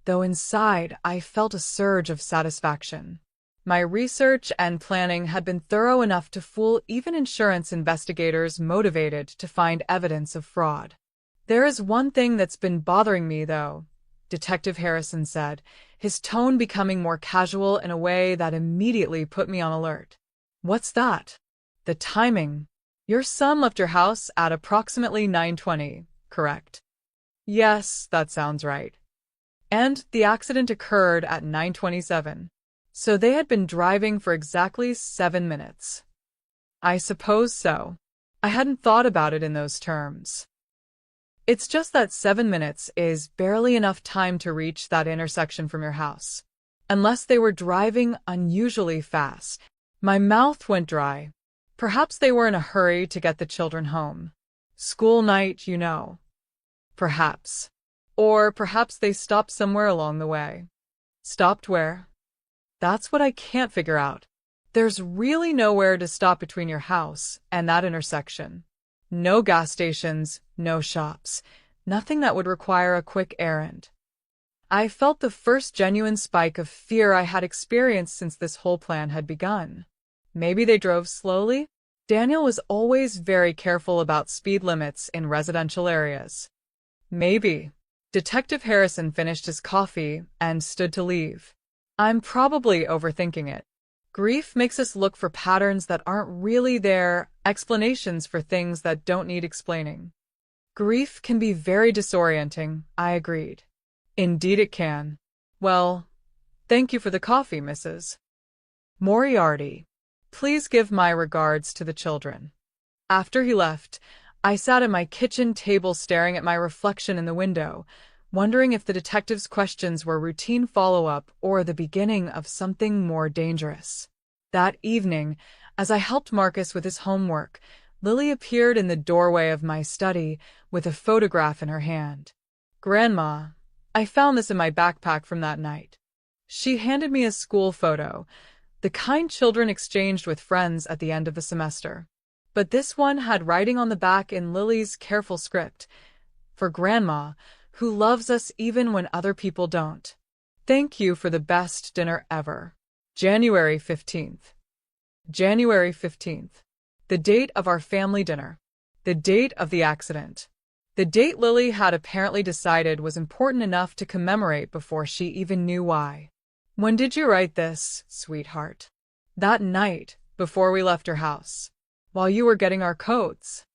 though inside I felt a surge of satisfaction. My research and planning had been thorough enough to fool even insurance investigators motivated to find evidence of fraud. There is one thing that's been bothering me, though, Detective Harrison said, his tone becoming more casual in a way that immediately put me on alert. What's that? The timing. Your son left your house at approximately 9:20, correct? Yes, that sounds right. And the accident occurred at 9:27. So they had been driving for exactly 7 minutes. I suppose so. I hadn't thought about it in those terms. It's just that 7 minutes is barely enough time to reach that intersection from your house. Unless they were driving unusually fast. My mouth went dry. Perhaps they were in a hurry to get the children home. School night, you know. Perhaps. Or perhaps they stopped somewhere along the way. Stopped where? That's what I can't figure out. There's really nowhere to stop between your house and that intersection. No gas stations, no shops, nothing that would require a quick errand. I felt the first genuine spike of fear I had experienced since this whole plan had begun. Maybe they drove slowly? Daniel was always very careful about speed limits in residential areas. Maybe. Detective Harrison finished his coffee and stood to leave. I'm probably overthinking it. Grief makes us look for patterns that aren't really there, explanations for things that don't need explaining. Grief can be very disorienting, I agreed. Indeed it can. Well, thank you for the coffee, Mrs. Moriarty, please give my regards to the children. After he left, I sat at my kitchen table staring at my reflection in the window, wondering if the detective's questions were routine follow-up or the beginning of something more dangerous. That evening, as I helped Marcus with his homework, Lily appeared in the doorway of my study with a photograph in her hand. "Grandma, I found this in my backpack from that night." She handed me a school photo, the kind children exchanged with friends at the end of the semester. But this one had writing on the back in Lily's careful script, "For Grandma, who loves us even when other people don't. Thank you for the best dinner ever. January 15th. January 15th. The date of our family dinner. The date of the accident. The date Lily had apparently decided was important enough to commemorate before she even knew why. When did you write this, sweetheart? That night, before we left your house. While you were getting our coats.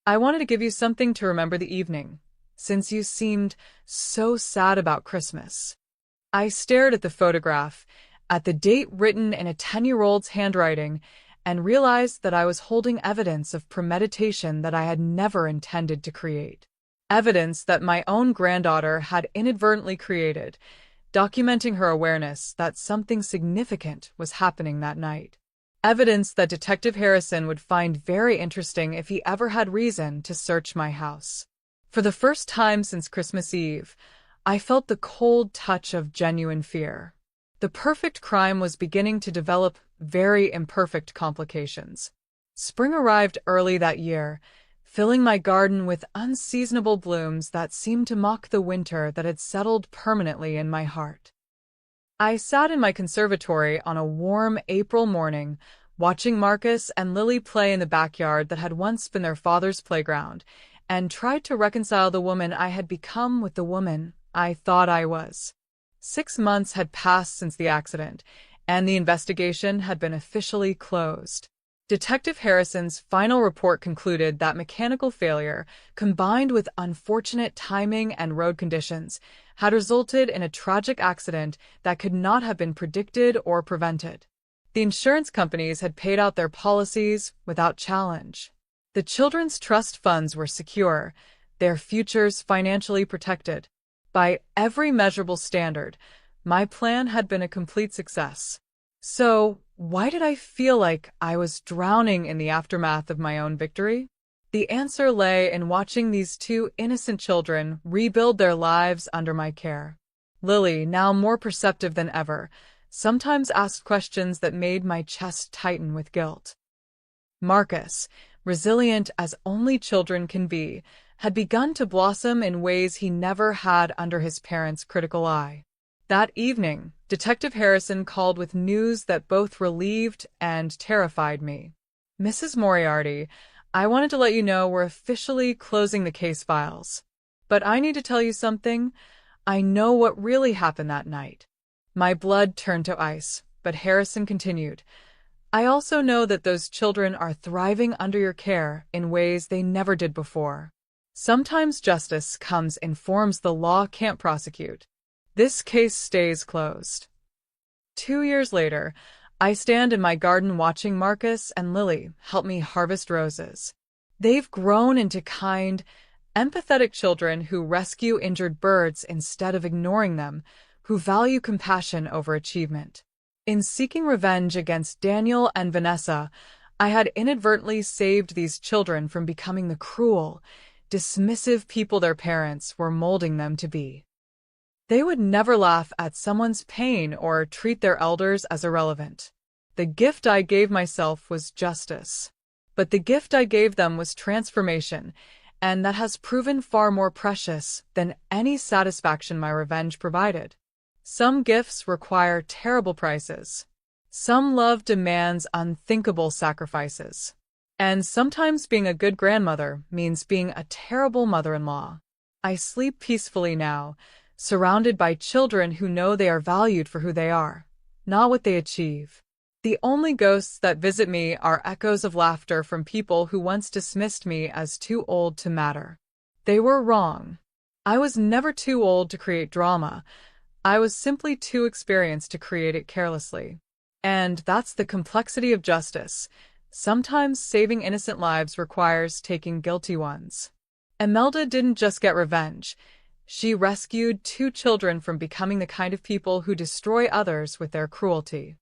I wanted to give you something to remember the evening, since you seemed so sad about Christmas." I stared at the photograph, at the date written in a 10-year-old's handwriting, and realized that I was holding evidence of premeditation that I had never intended to create. Evidence that my own granddaughter had inadvertently created, documenting her awareness that something significant was happening that night. Evidence that Detective Harrison would find very interesting if he ever had reason to search my house. For the first time since Christmas Eve, I felt the cold touch of genuine fear. The perfect crime was beginning to develop very imperfect complications. Spring arrived early that year, filling my garden with unseasonable blooms that seemed to mock the winter that had settled permanently in my heart. I sat in my conservatory on a warm April morning, watching Marcus and Lily play in the backyard that had once been their father's playground, and tried to reconcile the woman I had become with the woman I thought I was. 6 months had passed since the accident, and the investigation had been officially closed. Detective Harrison's final report concluded that mechanical failure, combined with unfortunate timing and road conditions, had resulted in a tragic accident that could not have been predicted or prevented. The insurance companies had paid out their policies without challenge. The children's trust funds were secure, their futures financially protected. By every measurable standard, my plan had been a complete success. So, why did I feel like I was drowning in the aftermath of my own victory? The answer lay in watching these two innocent children rebuild their lives under my care. Lily, now more perceptive than ever, sometimes asked questions that made my chest tighten with guilt. Marcus, resilient as only children can be, had begun to blossom in ways he never had under his parents' critical eye. That evening, Detective Harrison called with news that both relieved and terrified me. "Mrs. Moriarty, I wanted to let you know we're officially closing the case files. But I need to tell you something. I know what really happened that night." My blood turned to ice, but Harrison continued. "I also know that those children are thriving under your care in ways they never did before. Sometimes justice comes in forms the law can't prosecute. This case stays closed." 2 years later, I stand in my garden watching Marcus and Lily help me harvest roses. They've grown into kind, empathetic children who rescue injured birds instead of ignoring them, who value compassion over achievement. In seeking revenge against Daniel and Vanessa, I had inadvertently saved these children from becoming the cruel, dismissive people their parents were molding them to be. They would never laugh at someone's pain or treat their elders as irrelevant. The gift I gave myself was justice. But the gift I gave them was transformation, and that has proven far more precious than any satisfaction my revenge provided. Some gifts require terrible prices. Some love demands unthinkable sacrifices. And sometimes being a good grandmother means being a terrible mother-in-law. I sleep peacefully now, surrounded by children who know they are valued for who they are, not what they achieve. The only ghosts that visit me are echoes of laughter from people who once dismissed me as too old to matter. They were wrong. I was never too old to create drama. I was simply too experienced to create it carelessly. And that's the complexity of justice. Sometimes saving innocent lives requires taking guilty ones. Imelda didn't just get revenge. She rescued two children from becoming the kind of people who destroy others with their cruelty.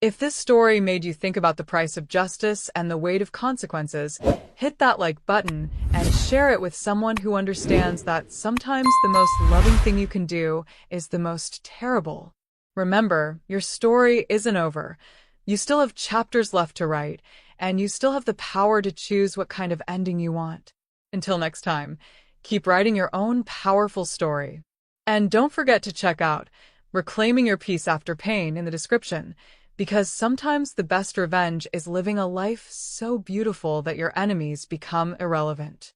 If this story made you think about the price of justice and the weight of consequences, hit that like button and share it with someone who understands that sometimes the most loving thing you can do is the most terrible. Remember, your story isn't over. You still have chapters left to write, and you still have the power to choose what kind of ending you want. Until next time, keep writing your own powerful story. And don't forget to check out Reclaiming Your Peace After Pain in the description, because sometimes the best revenge is living a life so beautiful that your enemies become irrelevant.